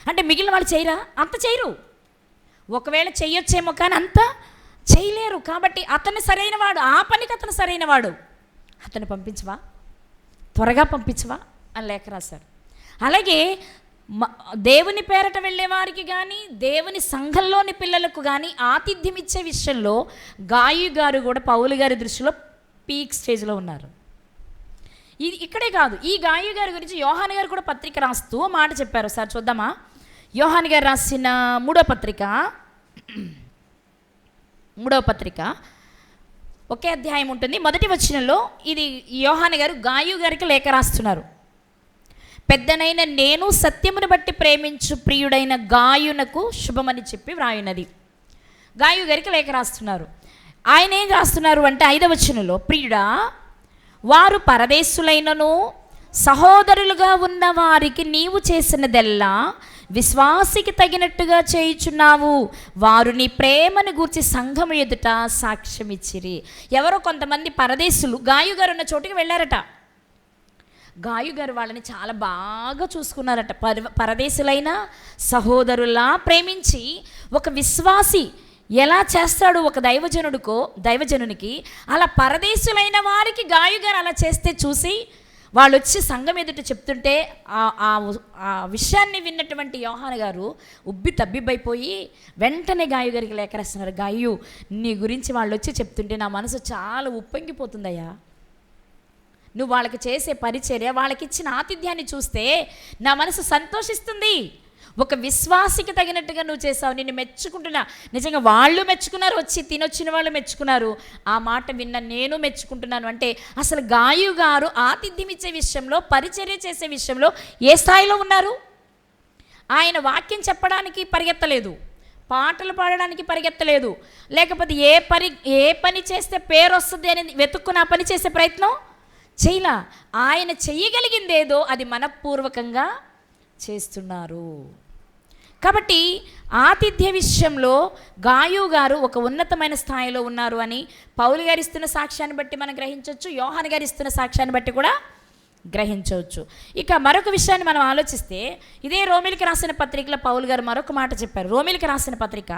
అంటే మిగిలిన వాళ్ళు చేయరా? అంత చేయరు. ఒకవేళ చెయ్యొచ్చేమో కానీ అంత చేయలేరు. కాబట్టి అతను సరైన వాడు, ఆ పనికి అతను సరైన వాడు, అతను పంపించవా, త్వరగా పంపించవా అని లేఖ రాశారు. అలాగే దేవుని పేరట వెళ్ళే వారికి కానీ దేవుని సంఘంలోని పిల్లలకు కానీ ఆతిథ్యం ఇచ్చే విషయంలో గాయు గారు కూడా పౌలు గారి దృష్టిలో పీక్ స్టేజ్లో ఉన్నారు. ఇది ఇక్కడే కాదు, ఈ గాయు గారి గురించి యోహాను గారు కూడా పత్రిక రాస్తూ మాట చెప్పారు. సార్ చూద్దామా? యోహాను గారు రాసిన 3వ పత్రిక, 3వ పత్రిక ఒకే అధ్యాయం ఉంటుంది. మొదటి వచనంలో ఇది యోహాను గారు గాయు గారికి లేఖ రాస్తున్నారు. పెద్దనైన నేను సత్యమును బట్టి ప్రేమించు ప్రియుడైన గాయునకు శుభమని చెప్పి వ్రాయున్నది. గాయు గారికి లేఖ రాస్తున్నారు. ఆయన ఏం రాస్తున్నారు అంటే 5వ వచనంలో, ప్రియుడా వారు పరదేశులైనను సహోదరులుగా ఉన్న వారికి నీవు చేసినదెల్లా విశ్వాసికి తగినట్టుగా చేయుచున్నావు. వారు నీ ప్రేమను గూర్చి సంఘము ఎదుట సాక్ష్యం ఇచ్చిరి. ఎవరో కొంతమంది పరదేశులు గాయు గారు ఉన్న చోటుకి వెళ్ళారట. గాయు గారు వాళ్ళని చాలా బాగా చూసుకున్నారట. పరదేశులైన సహోదరులా ప్రేమించి, ఒక విశ్వాసి ఎలా చేస్తాడు ఒక దైవజనునికి, అలా పరదేశులైన వారికి గాయు గారు అలా చేస్తే చూసి వాళ్ళు వచ్చి సంఘం ఎదుట చెప్తుంటే ఆ విషయాన్ని విన్నటువంటి యోహాను గారు ఉబ్బి తబ్బిబ్బైపోయి వెంటనే గాయు గారికి లేఖ రాస్తున్నారు. గాయు, నీ గురించి వాళ్ళు వచ్చి చెప్తుంటే నా మనసు చాలా ఉప్పొంగిపోతుందయ్యా. నువ్వు వాళ్ళకి చేసే పరిచర్య, వాళ్ళకి ఇచ్చిన ఆతిథ్యాన్ని చూస్తే నా మనసు సంతోషిస్తుంది. ఒక విశ్వాసికి తగినట్టుగా నువ్వు చేసావు, నిన్ను మెచ్చుకుంటున్నా. నిజంగా వాళ్ళు మెచ్చుకున్నారు, వచ్చి తినొచ్చిన వాళ్ళు మెచ్చుకున్నారు, ఆ మాట విన్న నేను మెచ్చుకుంటున్నాను. అంటే అసలు గాయు గారు ఆతిథ్యం ఇచ్చే విషయంలో, పరిచర్య చేసే విషయంలో ఏ స్థాయిలో ఉన్నారు? ఆయన వాక్యం చెప్పడానికి పరిగెత్తలేదు, పాటలు పాడడానికి పరిగెత్తలేదు, లేకపోతే ఏ పని చేస్తే పేరు వస్తుంది అని వెతుక్కుని ఆ పని చేసే ప్రయత్నం చేయలా. ఆయన చెయ్యగలిగిందేదో అది మనపూర్వకంగా చేస్తున్నారు. కాబట్టి ఆతిథ్య విషయంలో గాయు గారు ఒక ఉన్నతమైన స్థాయిలో ఉన్నారు అని పౌలు గారు ఇస్తున్న సాక్ష్యాన్ని బట్టి మనం గ్రహించవచ్చు, యోహాను గారు ఇస్తున్న సాక్ష్యాన్ని బట్టి కూడా గ్రహించవచ్చు. ఇక మరొక విషయాన్ని మనం ఆలోచిస్తే, ఇదే రోమీలకు రాసిన పత్రికలో పౌలు గారు మరొక మాట చెప్పారు. రోమీలకు రాసిన పత్రిక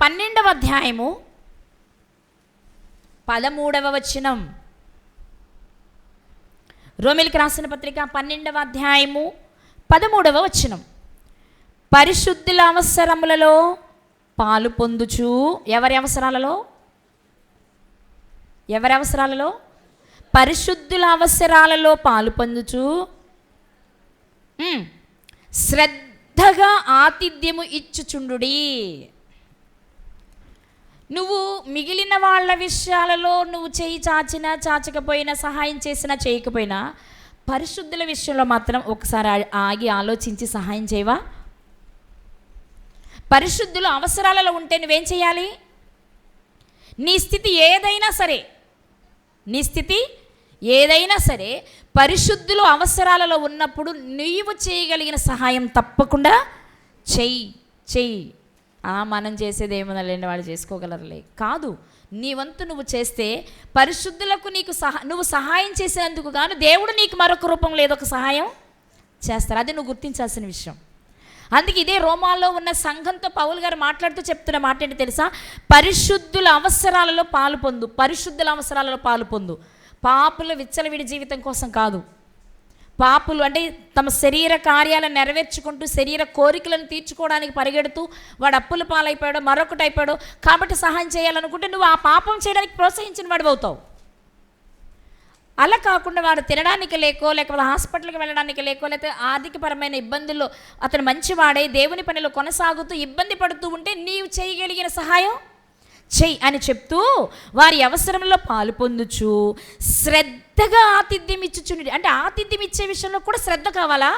12వ అధ్యాయము 13వ వచనం. రోమీలకు రాసిన పత్రిక 12వ అధ్యాయము 13వ వచనం. పరిశుద్ధుల అవసరములలో పాలు పొందుచు, ఎవరి అవసరాలలో? పరిశుద్ధుల అవసరాలలో పాలు పొందుచు శ్రద్ధగా ఆతిథ్యము ఇచ్చుచుండుడి. నువ్వు మిగిలిన వాళ్ళ విషయాలలో నువ్వు చేయి చాచినా చాచకపోయినా, సహాయం చేసినా చేయకపోయినా, పరిశుద్ధుల విషయంలో మాత్రం ఒకసారి ఆగి ఆలోచించి సహాయం చేయవా? పరిశుద్ధులు అవసరాలలో ఉంటే నువ్వేం చేయాలి? నీ స్థితి ఏదైనా సరే పరిశుద్ధులు అవసరాలలో ఉన్నప్పుడు నీవు చేయగలిగిన సహాయం తప్పకుండా చెయ్యి. మనం చేసేది ఏమన్నా లేని వాళ్ళు చేసుకోగలరులే కాదు. నీ వంతు నువ్వు చేస్తే పరిశుద్ధులకు నువ్వు సహాయం చేసేందుకు గాను దేవుడు నీకు మరొక రూపంలో ఏదో ఒక సహాయం చేస్తారు. అది నువ్వు గుర్తించాల్సిన విషయం. అందుకే ఇదే రోమాలో ఉన్న సంఘంతో పౌలు గారు మాట్లాడుతూ చెప్తున్న మాట ఏంటి తెలుసా? పరిశుద్ధుల అవసరాలలో పాలు పొందు. పాపుల విచ్చలవిడి జీవితం కోసం కాదు. పాపులు అంటే తమ శరీర కార్యాలను నెరవేర్చుకుంటూ శరీర కోరికలను తీర్చుకోవడానికి పరిగెడుతూ వాడు అప్పుల పాలైపోయాడో మరొకటి అయిపోయాడో కాబట్టి సహాయం చేయాలనుకుంటే నువ్వు ఆ పాపం చేయడానికి ప్రోత్సహించిన వాడు అవుతావు. అలా కాకుండా వాడు తినడానికి లేకపోతే హాస్పిటల్కి వెళ్ళడానికి లేకపోతే ఆర్థికపరమైన ఇబ్బందుల్లో అతను మంచివాడే దేవుని పనిలో కొనసాగుతూ ఇబ్బంది పడుతూ ఉంటే నీవు చేయగలిగిన సహాయం చెయ్యి అని చెప్తూ వారి అవసరంలో పాలు పొందుచు శ్రద్ధగా ఆతిథ్యం ఇచ్చుచుండి. అంటే ఆతిథ్యం ఇచ్చే విషయంలో కూడా శ్రద్ధ కావాలా?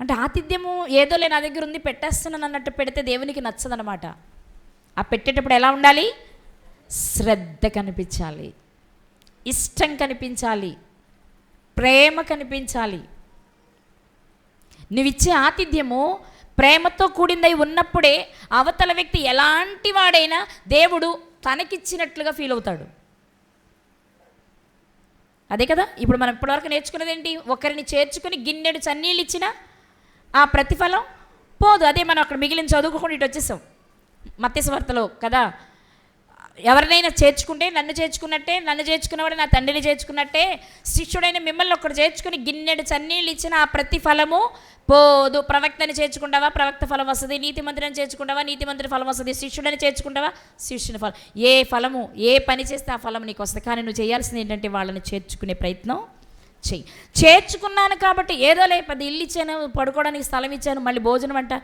అంటే ఆతిథ్యము ఏదోలే నా దగ్గర ఉంది పెట్టేస్తున్నాను అన్నట్టు పెడితే దేవునికి నచ్చదనమాట. ఆ పెట్టేటప్పుడు ఎలా ఉండాలి? శ్రద్ధ కనిపించాలి, ఇష్టం కనిపించాలి, ప్రేమ కనిపించాలి. నువ్విచ్చే ఆతిథ్యము ప్రేమతో కూడిందై ఉన్నప్పుడే అవతల వ్యక్తి ఎలాంటి వాడైనా దేవుడు తనకిచ్చినట్లుగా ఫీల్ అవుతాడు. అదే కదా ఇప్పుడు మనం ఇప్పటివరకు నేర్చుకున్నది ఏంటి? ఒకరిని చేర్చుకుని గిన్నెడు చన్నీళ్ళు ఇచ్చినా ఆ ప్రతిఫలం పోదు. అదే మనం అక్కడ మిగిలిన చదువుకోకుండా ఇటు వచ్చేసాం మత్తయి సువార్తలో కదా. ఎవరినైనా చేర్చుకుంటే నన్ను చేర్చుకున్నట్టే, నన్ను చేర్చుకున్నవాడు నా తండ్రిని చేర్చుకున్నట్టే, శిష్యుడైన మిమ్మల్ని ఒకడు చేర్చుకుని గిన్నెడు చన్నీళ్ళు ఇచ్చిన ఆ ప్రతిఫలము పోదు. ప్రవక్తని చేర్చుకుంటావా, ప్రవక్త ఫలం వస్తుంది. నీతిమంతుని చేర్చుకుంటావా, నీతిమంతుని ఫలం వస్తుంది. శిష్యుడని చేర్చుకుంటావా, శిష్యుని ఫలం. ఏ ఫలము, ఏ పని చేస్తే ఆ ఫలం నీకు వస్తుంది. కానీ నువ్వు చేయాల్సింది ఏంటంటే వాళ్ళని చేర్చుకునే ప్రయత్నం చెయ్యి. చేర్చుకున్నాను కాబట్టి ఏదో పెద్ద ఇల్లు ఇచ్చాను, పడుకోవడానికి స్థలం ఇచ్చాను, మళ్ళీ భోజనం అంట,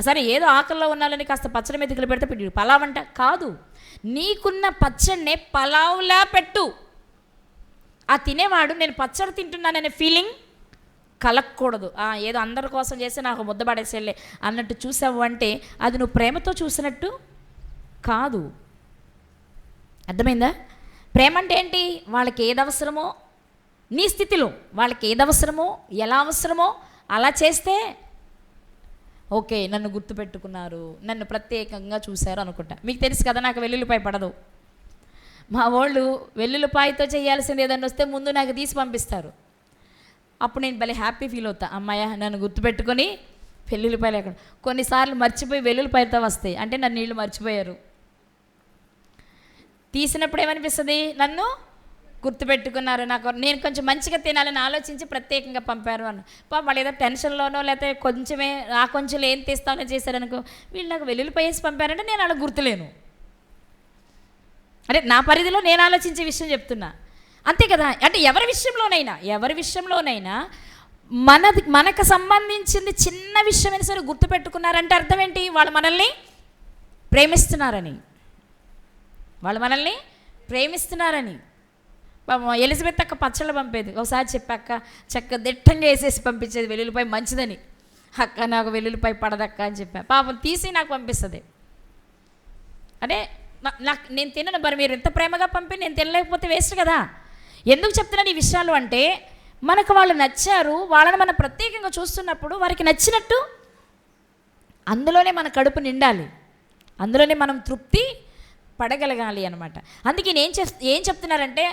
సరే ఏదో ఆకల్లో ఉన్నాలని కాస్త పచ్చడి మెతుకులు పెడితే పలావంట కాదు. నీకున్న పచ్చడినే పలావులా పెట్టు. ఆ తినేవాడు నేను పచ్చడి తింటున్నాననే ఫీలింగ్ కలగకూడదు. ఏదో అందరి కోసం చేస్తే నాకు ముద్ద పడేసేలే అన్నట్టు చూసావు అంటే అది నువ్వు ప్రేమతో చూసినట్టు కాదు. అర్థమైందా? ప్రేమ అంటే ఏంటి? వాళ్ళకి ఏది అవసరమో నీ స్థితిలో వాళ్ళకి ఏది అవసరమో ఎలా అవసరమో అలా చేస్తే ఓకే, నన్ను గుర్తుపెట్టుకున్నారు, నన్ను ప్రత్యేకంగా చూశారు అనుకుంటా. మీకు తెలుసు కదా నాకు వెల్లుల్లిపాయ పడదు. మా వాళ్ళు వెల్లుల్లిపాయతో చేయాల్సింది ఏదన్నా వస్తే ముందు నాకు తీసి పంపిస్తారు. అప్పుడు నేను భలే హ్యాపీ ఫీల్ అవుతా, అమ్మాయ నన్ను గుర్తుపెట్టుకొని వెల్లుల్లిపాయలు ఎక్కడ. కొన్నిసార్లు మర్చిపోయి వెల్లుల్లిపాయలతో వస్తాయి అంటే నన్ను నీళ్ళు మర్చిపోయారు. తీసినప్పుడు ఏమనిపిస్తుంది? నన్ను గుర్తుపెట్టుకున్నారు, నేను కొంచెం మంచిగా తినాలని ఆలోచించి ప్రత్యేకంగా పంపారు అన్న. వాళ్ళు ఏదో టెన్షన్లోనో లేకపోతే కొంచెమే కొంచెం ఏం తీస్తామో చేశారనుకో, వీళ్ళు నాకు వెల్లుల్లిపాయ వేసి పంపారంటే నేను అలా గుర్తులేను. అంటే నా పరిధిలో నేను ఆలోచించే విషయం చెప్తున్నా, అంతే కదా. అంటే ఎవరి విషయంలోనైనా మనకు సంబంధించింది చిన్న విషయమైనా సరే గుర్తుపెట్టుకున్నారంటే అర్థం ఏంటి? వాళ్ళు మనల్ని ప్రేమిస్తున్నారని. ఎలిజబెత్ అక్క పచ్చళ్ళు పంపేది. ఒకసారి చెప్పాక చక్క దిట్టంగా వేసేసి పంపించేది వెల్లుల్లిపాయ మంచిదని. అక్క నాకు వెల్లుల్లిపాయ పడదక్క అని చెప్పా. పాపం తీసి నాకు పంపిస్తుంది. అంటే నేను తినను, మరి మీరు ఎంత ప్రేమగా పంపి నేను తినలేకపోతే వేస్ట్ కదా. ఎందుకు చెప్తున్నాను ఈ విషయాలు అంటే మనకు వాళ్ళు నచ్చారు, వాళ్ళని మనం ప్రత్యేకంగా చూస్తున్నప్పుడు వారికి నచ్చినట్టు అందులోనే మన కడుపు నిండాలి, అందులోనే మనం తృప్తి పడగలగాలి అనమాట. అందుకే ఏం చెప్తున్నారంటే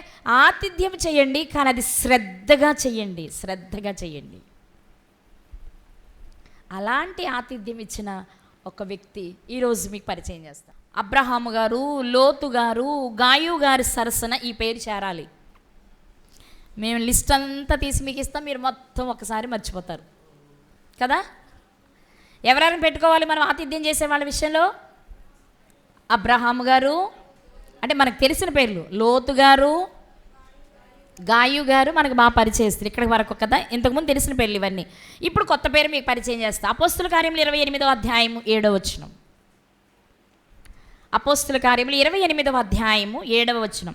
ఆతిథ్యం చేయండి, కానీ అది శ్రద్ధగా చేయండి. అలాంటి ఆతిథ్యం ఇచ్చిన ఒక వ్యక్తి ఈరోజు మీకు పరిచయం చేస్తా. అబ్రహాము గారు, లోతు గారు, గాయు గారి సరసన ఈ పేరు చేరాలి. మేము లిస్ట్ అంతా తీసి మీకు ఇస్తాం, మీరు మొత్తం ఒకసారి మర్చిపోతారు కదా. ఎవరెవరిని పెట్టుకోవాలి మనం ఆతిథ్యం చేసే వాళ్ళ విషయంలో? అబ్రహాము గారు అంటే మనకు తెలిసిన పేర్లు, లోతు గారు, గాయు గారు మనకు బాగా పరిచయస్తారు ఇక్కడి వరకు కదా. ఇంతకుముందు తెలిసిన పేర్లు ఇవన్నీ. ఇప్పుడు కొత్త పేరు మీకు పరిచయం చేస్తా. అపోస్తుల కార్యములు 28వ అధ్యాయం 7వ వచనం. అపోస్తుల కార్యములు 28వ అధ్యాయము 7వ వచనం.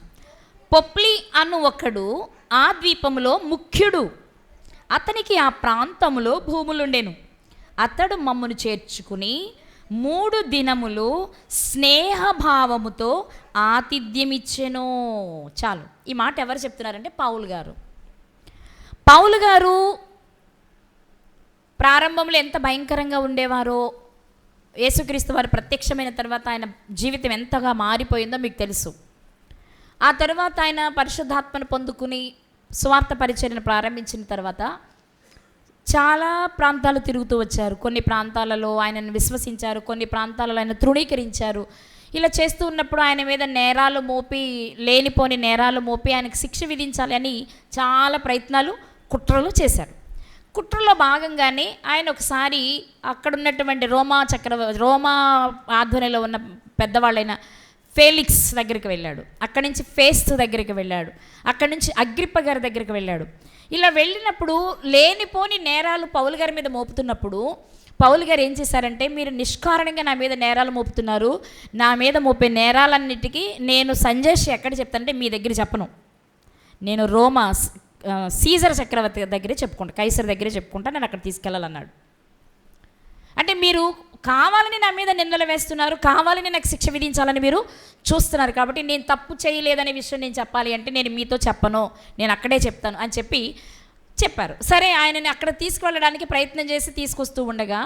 పొప్లి అను ఒకడు ఆ ద్వీపములో ముఖ్యుడు, అతనికి ఆ ప్రాంతములో భూములుండెను. అతడు మమ్మను చేర్చుకుని 3 దినములు స్నేహభావముతో ఆతిథ్యమిచ్చెను. చాలు. ఈ మాట ఎవరు చెప్తున్నారంటే పౌలు గారు. పౌలు గారు ప్రారంభంలో ఎంత భయంకరంగా ఉండేవారో, యేసుక్రీస్తు వారు ప్రత్యక్షమైన తర్వాత ఆయన జీవితం ఎంతగా మారిపోయిందో మీకు తెలుసు. ఆ తర్వాత ఆయన పరిశుద్ధాత్మను పొందుకుని స్వార్థ పరిచర్యను ప్రారంభించిన తర్వాత చాలా ప్రాంతాలు తిరుగుతూ వచ్చారు. కొన్ని ప్రాంతాలలో ఆయనను విశ్వసించారు, కొన్ని ప్రాంతాలలో ఆయన తృణీకరించారు. ఇలా చేస్తూ ఉన్నప్పుడు ఆయన మీద నేరాలు మోపి, లేనిపోని నేరాలు మోపి ఆయనకు శిక్ష విధించాలి అని చాలా ప్రయత్నాలు, కుట్రలు చేశారు. కుట్రలో భాగంగానే ఆయన ఒకసారి అక్కడున్నటువంటి రోమా ఆధ్వర్యంలో ఉన్న పెద్దవాళ్ళైన ఫేలిక్స్ దగ్గరికి వెళ్ళాడు. అక్కడి నుంచి ఫేస్తు దగ్గరికి వెళ్ళాడు. అక్కడి నుంచి అగ్రిప్ప గారి దగ్గరికి వెళ్ళాడు. ఇలా వెళ్ళినప్పుడు లేనిపోని నేరాలు పౌలు గారి మీద మోపుతున్నప్పుడు పౌలు గారు ఏం చేశారంటే, మీరు నిష్కారణంగా నా మీద నేరాలు మోపుతున్నారు, నా మీద మోపే నేరాలన్నిటికీ నేను సంజయ్ ఎక్కడ చెప్తానంటే మీ దగ్గర చెప్పను, నేను రోమా సీజర్ చక్రవర్తి దగ్గరే చెప్పుకుంటా, కైసర్ దగ్గరే చెప్పుకుంటా, నేను అక్కడ తీసుకెళ్ళాలన్నాడు. అంటే మీరు కావాలని నా మీద నిందలు వేస్తున్నారు, కావాలని నాకు శిక్ష విధించాలని మీరు చూస్తున్నారు, కాబట్టి నేను తప్పు చేయలేదనే విషయం నేను చెప్పాలి అంటే నేను మీతో చెప్పను, నేను అక్కడే చెప్తాను అని చెప్పారు. సరే, ఆయనని అక్కడ తీసుకువెళ్ళడానికి ప్రయత్నం చేసి తీసుకొస్తూ ఉండగా,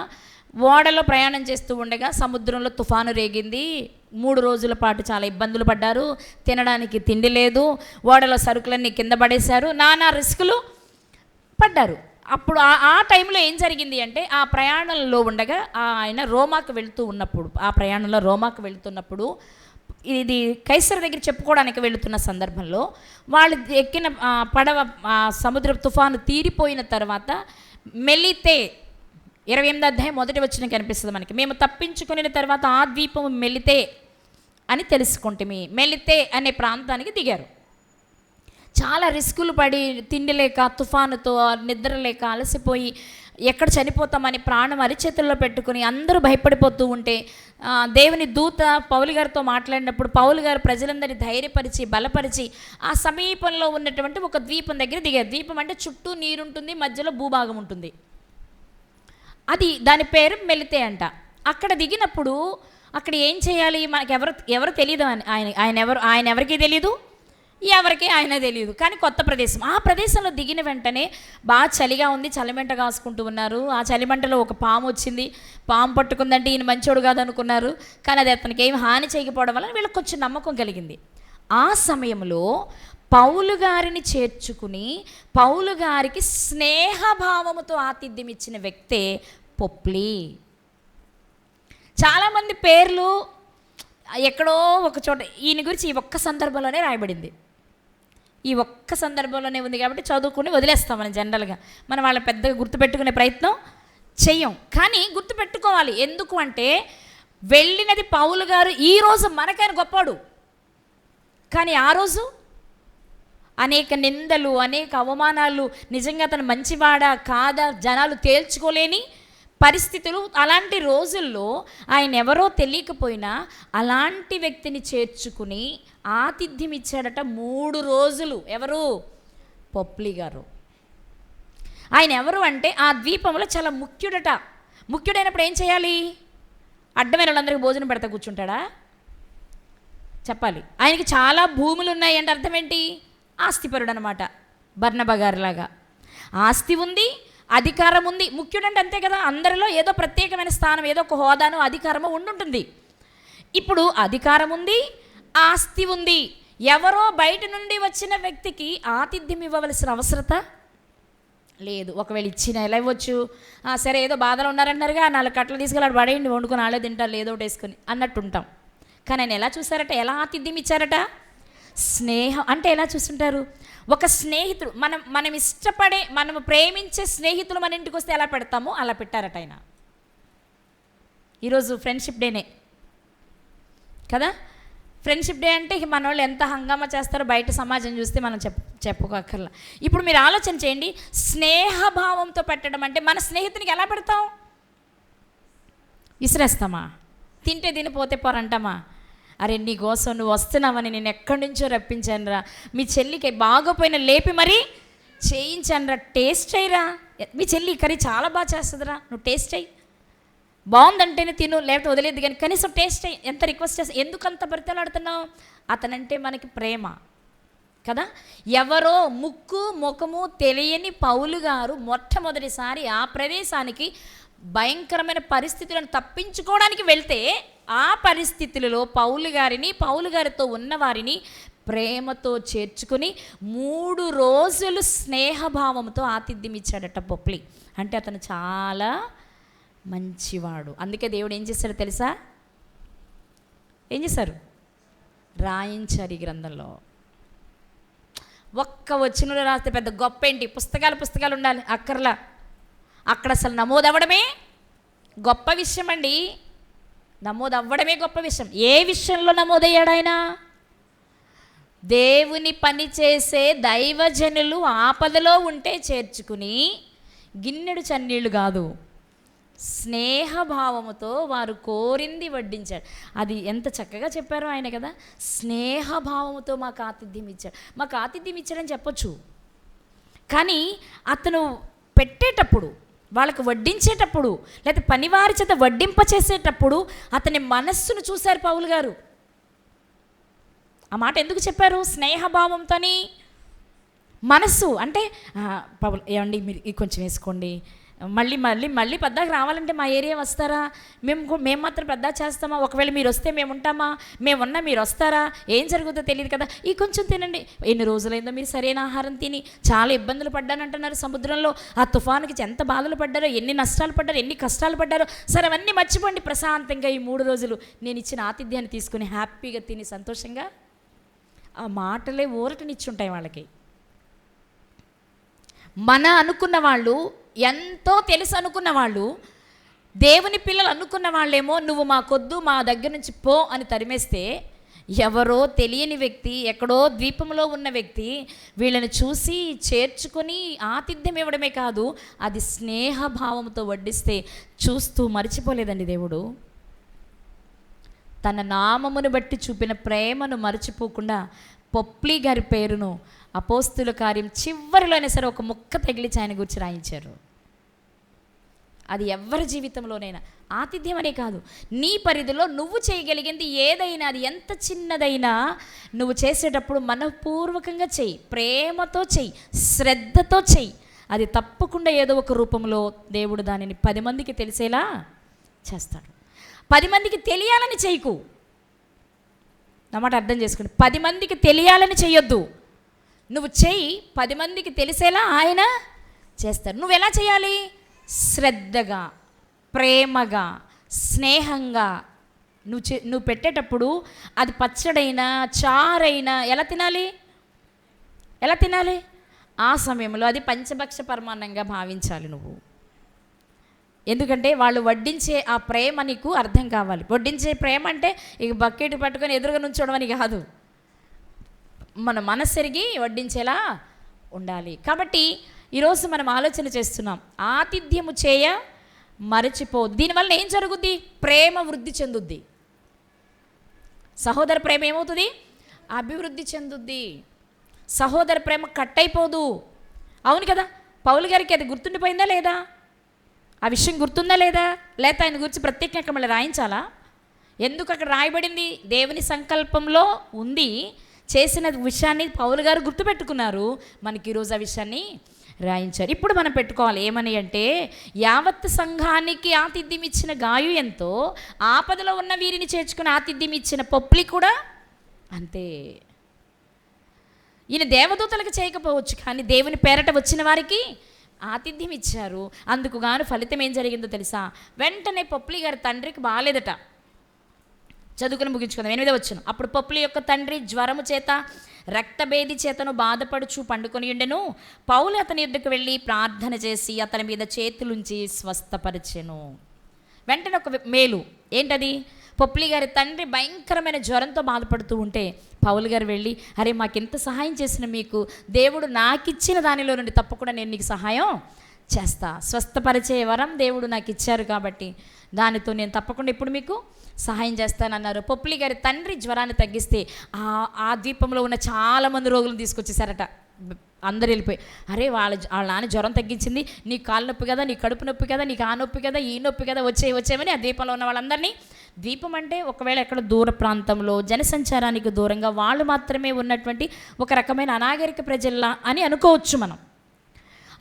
ఓడలో ప్రయాణం చేస్తూ ఉండగా సముద్రంలో తుఫాను రేగింది. 3 రోజుల పాటు చాలా ఇబ్బందులు పడ్డారు. తినడానికి తిండి లేదు, ఓడలో సరుకులన్నీ కింద పడేశారు, నానా రిస్కులు పడ్డారు. అప్పుడు ఆ టైంలో ఏం జరిగింది అంటే, ఆ ప్రయాణంలో ఉండగా ఆయన రోమాకు వెళుతూ ఉన్నప్పుడు, ఆ ప్రయాణంలో రోమాకు వెళుతున్నప్పుడు, ఇది కైసర్ దగ్గర చెప్పుకోవడానికి వెళుతున్న సందర్భంలో వాళ్ళు ఎక్కిన పడవ సముద్ర తుఫాను తీరిపోయిన తర్వాత మెలితే 28వ అధ్యాయం 1వ వచనం కనిపిస్తుంది మనకి. మేము తప్పించుకున్న తర్వాత ఆ ద్వీపం మెలితే అని తెలుసుకుంటే మెలితే అనే ప్రాంతానికి దిగారు. చాలా రిస్కులు పడి, తిండి లేక, తుఫానుతో నిద్ర లేక, అలసిపోయి ఎక్కడ చనిపోతామని ప్రాణం అరిచేతుల్లో పెట్టుకుని అందరూ భయపడిపోతూ ఉంటే దేవుని దూత పౌలు గారితో మాట్లాడినప్పుడు పౌలు గారు ప్రజలందరినీ ధైర్యపరిచి, బలపరిచి ఆ సమీపంలో ఉన్నటువంటి ఒక ద్వీపం దగ్గర దిగారు. ద్వీపం అంటే చుట్టూ నీరుంటుంది, మధ్యలో భూభాగం ఉంటుంది. దాని పేరు మెలితే అంట. అక్కడ దిగినప్పుడు అక్కడ ఏం చేయాలి మనకి ఎవరు తెలియదు. ఆయన ఎవరికి తెలియదు, ఎవరికి ఆయన తెలియదు. కానీ కొత్త ప్రదేశం. ఆ ప్రదేశంలో దిగిన వెంటనే బాగా చలిగా ఉంది, చలిమంట కాసుకుంటూ ఉన్నారు. ఆ చలిమంటలో ఒక పాము వచ్చింది. పాము పట్టుకుందంటే ఈయన మంచోడు కాదనుకున్నారు. కానీ అది అతనికి ఏమి హాని చేయకపోవడం వల్ల వీళ్ళకి కొంచెం నమ్మకం కలిగింది. ఆ సమయంలో పౌలు గారిని చేర్చుకుని పౌలు గారికి స్నేహభావముతో ఆతిథ్యం ఇచ్చిన వ్యక్తే పొప్లి. చాలామంది పేర్లు ఎక్కడో ఒక చోట, ఈయన గురించి ఈ ఒక్క సందర్భంలోనే రాయబడింది. ఈ ఒక్క సందర్భంలోనే ఉంది కాబట్టి చదువుకుని వదిలేస్తాం మనం. జనరల్గా మనం వాళ్ళ పెద్దగా గుర్తుపెట్టుకునే ప్రయత్నం చెయ్యం. కానీ గుర్తుపెట్టుకోవాలి. ఎందుకు అంటే వెళ్ళినది పౌలు గారు. ఈరోజు మనకైనా గొప్పవాడు, కానీ ఆ రోజు అనేక నిందలు, అనేక అవమానాలు, నిజంగా తను మంచివాడా కాదా జనాలు తేల్చుకోలేని పరిస్థితులు. అలాంటి రోజుల్లో ఆయన ఎవరో తెలియకపోయినా అలాంటి వ్యక్తిని చేర్చుకుని ఆతిథ్యం ఇచ్చాడట 3 రోజులు. ఎవరు? పొప్లి గారు. ఆయన ఎవరు అంటే ఆ ద్వీపంలో చాలా ముఖ్యుడట. ముఖ్యుడైనప్పుడు ఏం చేయాలి? అడ్డమైన వాళ్ళందరికీ భోజనం పెడతా కూర్చుంటాడా? చెప్పాలి. ఆయనకి చాలా భూములు ఉన్నాయి అంటే అర్థం ఏంటి? ఆస్తిపరుడు అనమాట. బర్నబా గారిలాగా ఆస్తి ఉంది, అధికారం ఉంది. ముఖ్యుడంటే అంతే కదా, అందరిలో ఏదో ప్రత్యేకమైన స్థానం, ఏదో ఒక హోదాను, అధికారము ఉండుంటుంది. ఇప్పుడు అధికారం ఉంది, ఆస్తి ఉంది. ఎవరో బయట నుండి వచ్చిన వ్యక్తికి ఆతిథ్యం ఇవ్వవలసిన అవసరత లేదు. ఒకవేళ ఇచ్చిన ఎలా ఇవ్వచ్చు? సరే ఏదో బాధలు ఉన్నారన్నారుగా, 4 కట్టలు తీసుకెళ్ళాడు, పడేయండి, వండుకొని ఆడే తింటారు ఏదో ఒకటి వేసుకొని అన్నట్టు ఉంటాం. కానీ ఆయన ఎలా చూసారట? ఎలా ఆతిథ్యం ఇచ్చారట? స్నేహం అంటే ఎలా చూస్తుంటారు? ఒక స్నేహితుడు, మనం ఇష్టపడే, మనం ప్రేమించే స్నేహితులు మన ఇంటికి వస్తే ఎలా పెడతామో అలా పెట్టారట ఆయన. ఈరోజు ఫ్రెండ్షిప్ డేనే కదా. ఫ్రెండ్షిప్ డే అంటే మన వాళ్ళు ఎంత హంగామా చేస్తారో బయట సమాజం చూస్తే మనం చెప్పుకోకర్లా. ఇప్పుడు మీరు ఆలోచన చేయండి, స్నేహభావంతో పెట్టడం అంటే మన స్నేహితునికి ఎలా పెడతాం? విసిరేస్తామా? తింటే తినిపోతే పోరంటామా? అరే నీకోసం నువ్వు వస్తున్నావని నేను ఎక్కడి నుంచో రప్పించాను రా, మీ చెల్లికి బాగోపోయిన లేపి మరీ చేయించాను రా, టేస్ట్ అయ్యిరా, మీ చెల్లి ఈ కర్రీ చాలా బాగా చేస్తుందిరా, నువ్వు టేస్ట్ అయ్యి, బాగుందంటేనే తిను, లేకపోతే వదిలేదు, కానీ కనీసం టేస్ట్ అయ్యి, ఎంత రిక్వెస్ట్ చేస్తా, ఎందుకంత బ్రతలాడుతున్నావు? అతనంటే మనకి ప్రేమ కదా. ఎవరో ముక్కు ముఖము తెలియని పౌలు గారు మొట్టమొదటిసారి ఆ ప్రదేశానికి భయంకరమైన పరిస్థితులను తప్పించుకోవడానికి వెళ్తే, ఆ పరిస్థితులలో పౌలు గారితో ఉన్నవారిని ప్రేమతో చేర్చుకుని 3 రోజులు స్నేహభావంతో ఆతిథ్యం ఇచ్చాడట పొప్లి. అంటే అతను చాలా మంచివాడు. అందుకే దేవుడు ఏం చేశాడో తెలుసా? ఏం చేశారు? రాయించారు ఈ గ్రంథంలో. ఒక్క వచనంలో రాస్తే పెద్ద గొప్ప ఏంటి? పుస్తకాలు ఉండాలి అక్కర్లా. అక్కడ అసలు నమోదవ్వడమే గొప్ప విషయం అండి. నమోదవ్వడమే గొప్ప విషయం. ఏ విషయంలో నమోదయ్యాడు ఆయన? దేవుని పని చేసే దైవజనులు ఆపదలో ఉంటే చేర్చుకుని, గిన్నెడు చన్నీళ్ళు కాదు, స్నేహభావముతో వారు కోరింది వడ్డించాడు. అది ఎంత చక్కగా చెప్పారో ఆయన కదా. స్నేహభావముతో మాకు ఆతిథ్యం ఇచ్చాడు. మాకు ఆతిథ్యం ఇచ్చాడని చెప్పొచ్చు, కానీ అతను పెట్టేటప్పుడు, వాళ్ళకు వడ్డించేటప్పుడు, లేదా పనివారి చేత వడ్డింప చేసేటప్పుడు అతని మనస్సును చూశారు పౌలు గారు. ఆ మాట ఎందుకు చెప్పారు? స్నేహభావంతోని. మనస్సు అంటే పౌలు ఏమండి మీరు కొంచెం వేసుకోండి, మళ్ళీ పద్దాకి రావాలంటే మా ఏరియా వస్తారా? మేము మాత్రం పద్దా చేస్తామా? ఒకవేళ మీరు వస్తే మేము ఉంటామా? మేమున్నా మీరు వస్తారా? ఏం జరుగుతుందో తెలియదు కదా, ఈ కొంచెం తినండి. ఎన్ని రోజులైందో మీరు సరైన ఆహారం తిని, చాలా ఇబ్బందులు పడ్డానంటున్నారు సముద్రంలో, ఆ తుఫానుకి ఎంత బాధలు పడ్డారో, ఎన్ని నష్టాలు పడ్డారో, ఎన్ని కష్టాలు పడ్డారో. సరే అవన్నీ మర్చిపోండి, ప్రశాంతంగా ఈ 3 రోజులు నేను ఇచ్చిన ఆతిథ్యాన్ని తీసుకుని హ్యాపీగా తిని సంతోషంగా. ఆ మాటలే ఊరటనిచ్చుంటాయి వాళ్ళకి. మన అనుకున్న వాళ్ళు, ఎంతో తెలుసు అనుకున్న వాళ్ళు, దేవుని పిల్లలు అనుకున్న వాళ్ళేమో నువ్వు మాకొద్దు, మా దగ్గర నుంచి పో అని తరిమేస్తే, ఎవరో తెలియని వ్యక్తి, ఎక్కడో ద్వీపంలో ఉన్న వ్యక్తి వీళ్ళని చూసి చేర్చుకొని ఆతిథ్యం ఇవ్వడమే కాదు, అది స్నేహభావంతో వడ్డిస్తే చూస్తూ మర్చిపోలేదండి దేవుడు. తన నామమును బట్టి చూపిన ప్రేమను మర్చిపోకుండా పొప్లి గారి పేరును అపోస్తుల కార్యం చివరిలోనే సరే ఒక ముక్క తగిలించి ఆయన గురించి రాయించారు. అది ఎవరి జీవితంలోనైనా ఆతిథ్యం అనే కాదు, నీ పరిధిలో నువ్వు చేయగలిగింది ఏదైనా, అది ఎంత చిన్నదైనా నువ్వు చేసేటప్పుడు మనపూర్వకంగా చెయ్యి, ప్రేమతో చెయ్యి, శ్రద్ధతో చెయ్యి. అది తప్పకుండా ఏదో ఒక రూపంలో దేవుడు దానిని 10 మందికి తెలిసేలా చేస్తాడు. 10 మందికి తెలియాలని చేయకు, నా మాట అర్థం చేసుకోండి. 10 మందికి తెలియాలని చెయ్యొద్దు, నువ్వు చెయ్యి, 10 మందికి తెలిసేలా ఆయన చేస్తారు. నువ్వు ఎలా చేయాలి? శ్రద్ధగా, ప్రేమగా, స్నేహంగా. నువ్వు పెట్టేటప్పుడు అది పచ్చడైనా చారైనా ఎలా తినాలి? ఆ సమయంలో అది పంచభక్ష పరమాన్నంగా భావించాలి నువ్వు. ఎందుకంటే వాళ్ళు వడ్డించే ఆ ప్రేమ నీకు అర్థం కావాలి. వడ్డించే ప్రేమ అంటే ఇక బకెట్ పట్టుకొని ఎదురుగా నుంచోవడం అని కాదు, మన మనస్సెరిగి వడ్డించేలా ఉండాలి. కాబట్టి ఈరోజు మనం ఆలోచన చేస్తున్నాం, ఆతిథ్యము చేయ మరచిపోదు. దీనివల్ల ఏం జరుగుద్ది? ప్రేమ వృద్ధి చెందుద్ది. సహోదర ప్రేమ ఏమవుతుంది? అభివృద్ధి చెందుద్ది. సహోదర ప్రేమ కట్ అయిపోదు. అవును కదా, పౌలు గారికి అది గుర్తుండిపోయిందా లేదా? ఆ విషయం గుర్తుందా లేదా? లేకపోతే ఆయన గురించి ప్రత్యేకంగా మళ్ళీ రాయించాలా? ఎందుకు అక్కడ రాయబడింది? దేవుని సంకల్పంలో ఉంది. చేసిన విషయాన్ని పౌలు గారు గుర్తుపెట్టుకున్నారు, మనకి ఈరోజు ఆ విషయాన్ని రాయించారు. ఇప్పుడు మనం పెట్టుకోవాలి ఏమని అంటే, యావత్ సంఘానికి ఆతిథ్యం ఇచ్చిన గాయు ఎంతో, ఆపదలో ఉన్న వీరిని చేర్చుకుని ఆతిథ్యం ఇచ్చిన పొప్లి కూడా అంతే. ఈయన దేవదూతలకు చేయకపోవచ్చు, కానీ దేవుని పేరట వచ్చిన వారికి ఆతిథ్యం ఇచ్చారు. అందుకు గాను ఫలితం ఏం జరిగిందో తెలుసా? వెంటనే పొప్లి గారి తండ్రికి బాగాలేదట. చదువుకుని ముగించుకుందాం. 8వ వచనం. అప్పుడు పొప్లి యొక్క తండ్రి జ్వరము చేత రక్తభేది చేతను బాధపడుచు పండుకొని ఉండెను. పౌలు అతని యొద్దకు వెళ్ళి ప్రార్థన చేసి అతని మీద చేతులుంచి స్వస్థపరిచెను. వెంటనే ఒక మేలు ఏంటది? పొప్లి గారి తండ్రి భయంకరమైన జ్వరంతో బాధపడుతూ ఉంటే పౌలు గారు వెళ్ళి, అరే మాకెంత సహాయం చేసిన మీకు దేవుడు నాకిచ్చిన దానిలో నుండి తప్పకుండా నేను నీకు సహాయం చేస్తా. స్వస్థపరిచే వరం దేవుడు నాకు ఇచ్చారు కాబట్టి దానితో నేను తప్పకుండా ఇప్పుడు మీకు సహాయం చేస్తానన్నారు. పొప్లి గారి తండ్రి జ్వరాన్ని తగ్గిస్తే ఆ ద్వీపంలో ఉన్న చాలామంది రోగులను తీసుకొచ్చేసారట. అందరు వెళ్ళిపోయి, అరే వాళ్ళ నాన్న జ్వరం తగ్గించింది, నీ కాలు నొప్పి కదా, నీ కడుపు నొప్పి కదా, నీకు ఆ నొప్పి కదా, ఈ నొప్పి కదా, వచ్చేయమని ఆ ద్వీపంలో ఉన్న వాళ్ళందరినీ, ద్వీపం అంటే ఒకవేళ ఎక్కడ దూర ప్రాంతంలో జనసంచారానికి దూరంగా వాళ్ళు మాత్రమే ఉన్నటువంటి ఒక రకమైన అనాగరిక ప్రజల్లా అని అనుకోవచ్చు మనం.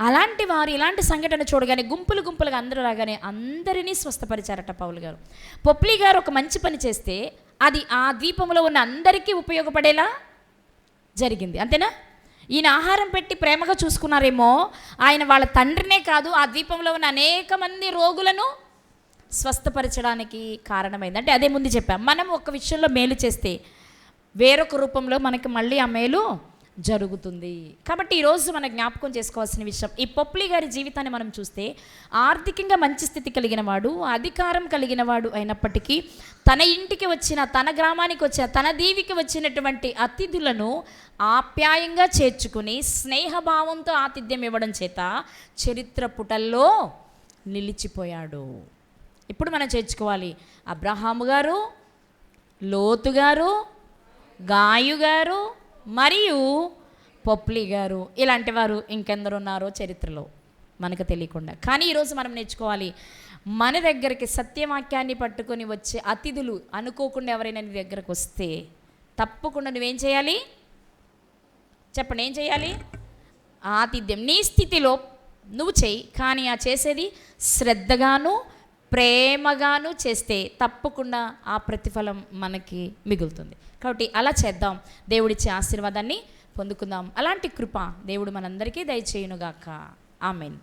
అలాంటి వారు ఇలాంటి సంఘటన చూడగానే గుంపులుగా అందరూ రాగానే అందరినీ స్వస్థపరిచారట పౌలు గారు. పొప్లి గారు ఒక మంచి పని చేస్తే అది ఆ ద్వీపంలో ఉన్న అందరికీ ఉపయోగపడేలా జరిగింది. అంతేనా? ఈయన ఆహారం పెట్టి ప్రేమగా చూసుకున్నారేమో, ఆయన వాళ్ళ తండ్రినే కాదు ఆ ద్వీపంలో ఉన్న అనేక మంది రోగులను స్వస్థపరచడానికి కారణమైంది. అంటే అదే ముందు చెప్పాం, మనం ఒక విషయంలో మేలు చేస్తే వేరొక రూపంలో మనకి మళ్ళీ ఆ మేలు జరుగుతుంది. కాబట్టి ఈరోజు మనం జ్ఞాపకం చేసుకోవాల్సిన విషయం, ఈ పొప్లి గారి జీవితాన్ని మనం చూస్తే ఆర్థికంగా మంచి స్థితి కలిగిన వాడు, అధికారం కలిగిన వాడు అయినప్పటికీ తన ఇంటికి వచ్చిన, తన గ్రామానికి వచ్చిన, తన దీవికి వచ్చినటువంటి అతిథులను ఆప్యాయంగా చేర్చుకుని స్నేహభావంతో ఆతిథ్యం ఇవ్వడం చేత చరిత్ర పుటల్లో నిలిచిపోయాడు. ఇప్పుడు మనం చేర్చుకోవాలి, అబ్రహాము గారు, లోతు గారు, గాయు గారు మరియు పొప్లి గారు, ఇలాంటి వారు ఇంకెందరు ఉన్నారో చరిత్రలో మనకు తెలియకుండా. కానీ ఈరోజు మనం నేర్చుకోవాలి, మన దగ్గరికి సత్యవాక్యాన్ని పట్టుకొని వచ్చే అతిథులు అనుకోకుండా ఎవరైనా నీ దగ్గరకు వస్తే తప్పకుండా నువ్వేం చేయాలి చెప్పండి, ఏం చేయాలి? ఆతిథ్యం నీ స్థితిలో నువ్వు చెయ్యి, కానీ ఆ చేసేది శ్రద్ధగాను ప్రేమగాను చేస్తే తప్పకుండా ఆ ప్రతిఫలం మనకి మిగులుతుంది. కాబట్టి అలా చేద్దాం, దేవుడిచ్చే ఆశీర్వాదాన్ని పొందుకుందాం. అలాంటి కృప దేవుడు మనందరికీ దయచేయునుగాక. ఆమెన్.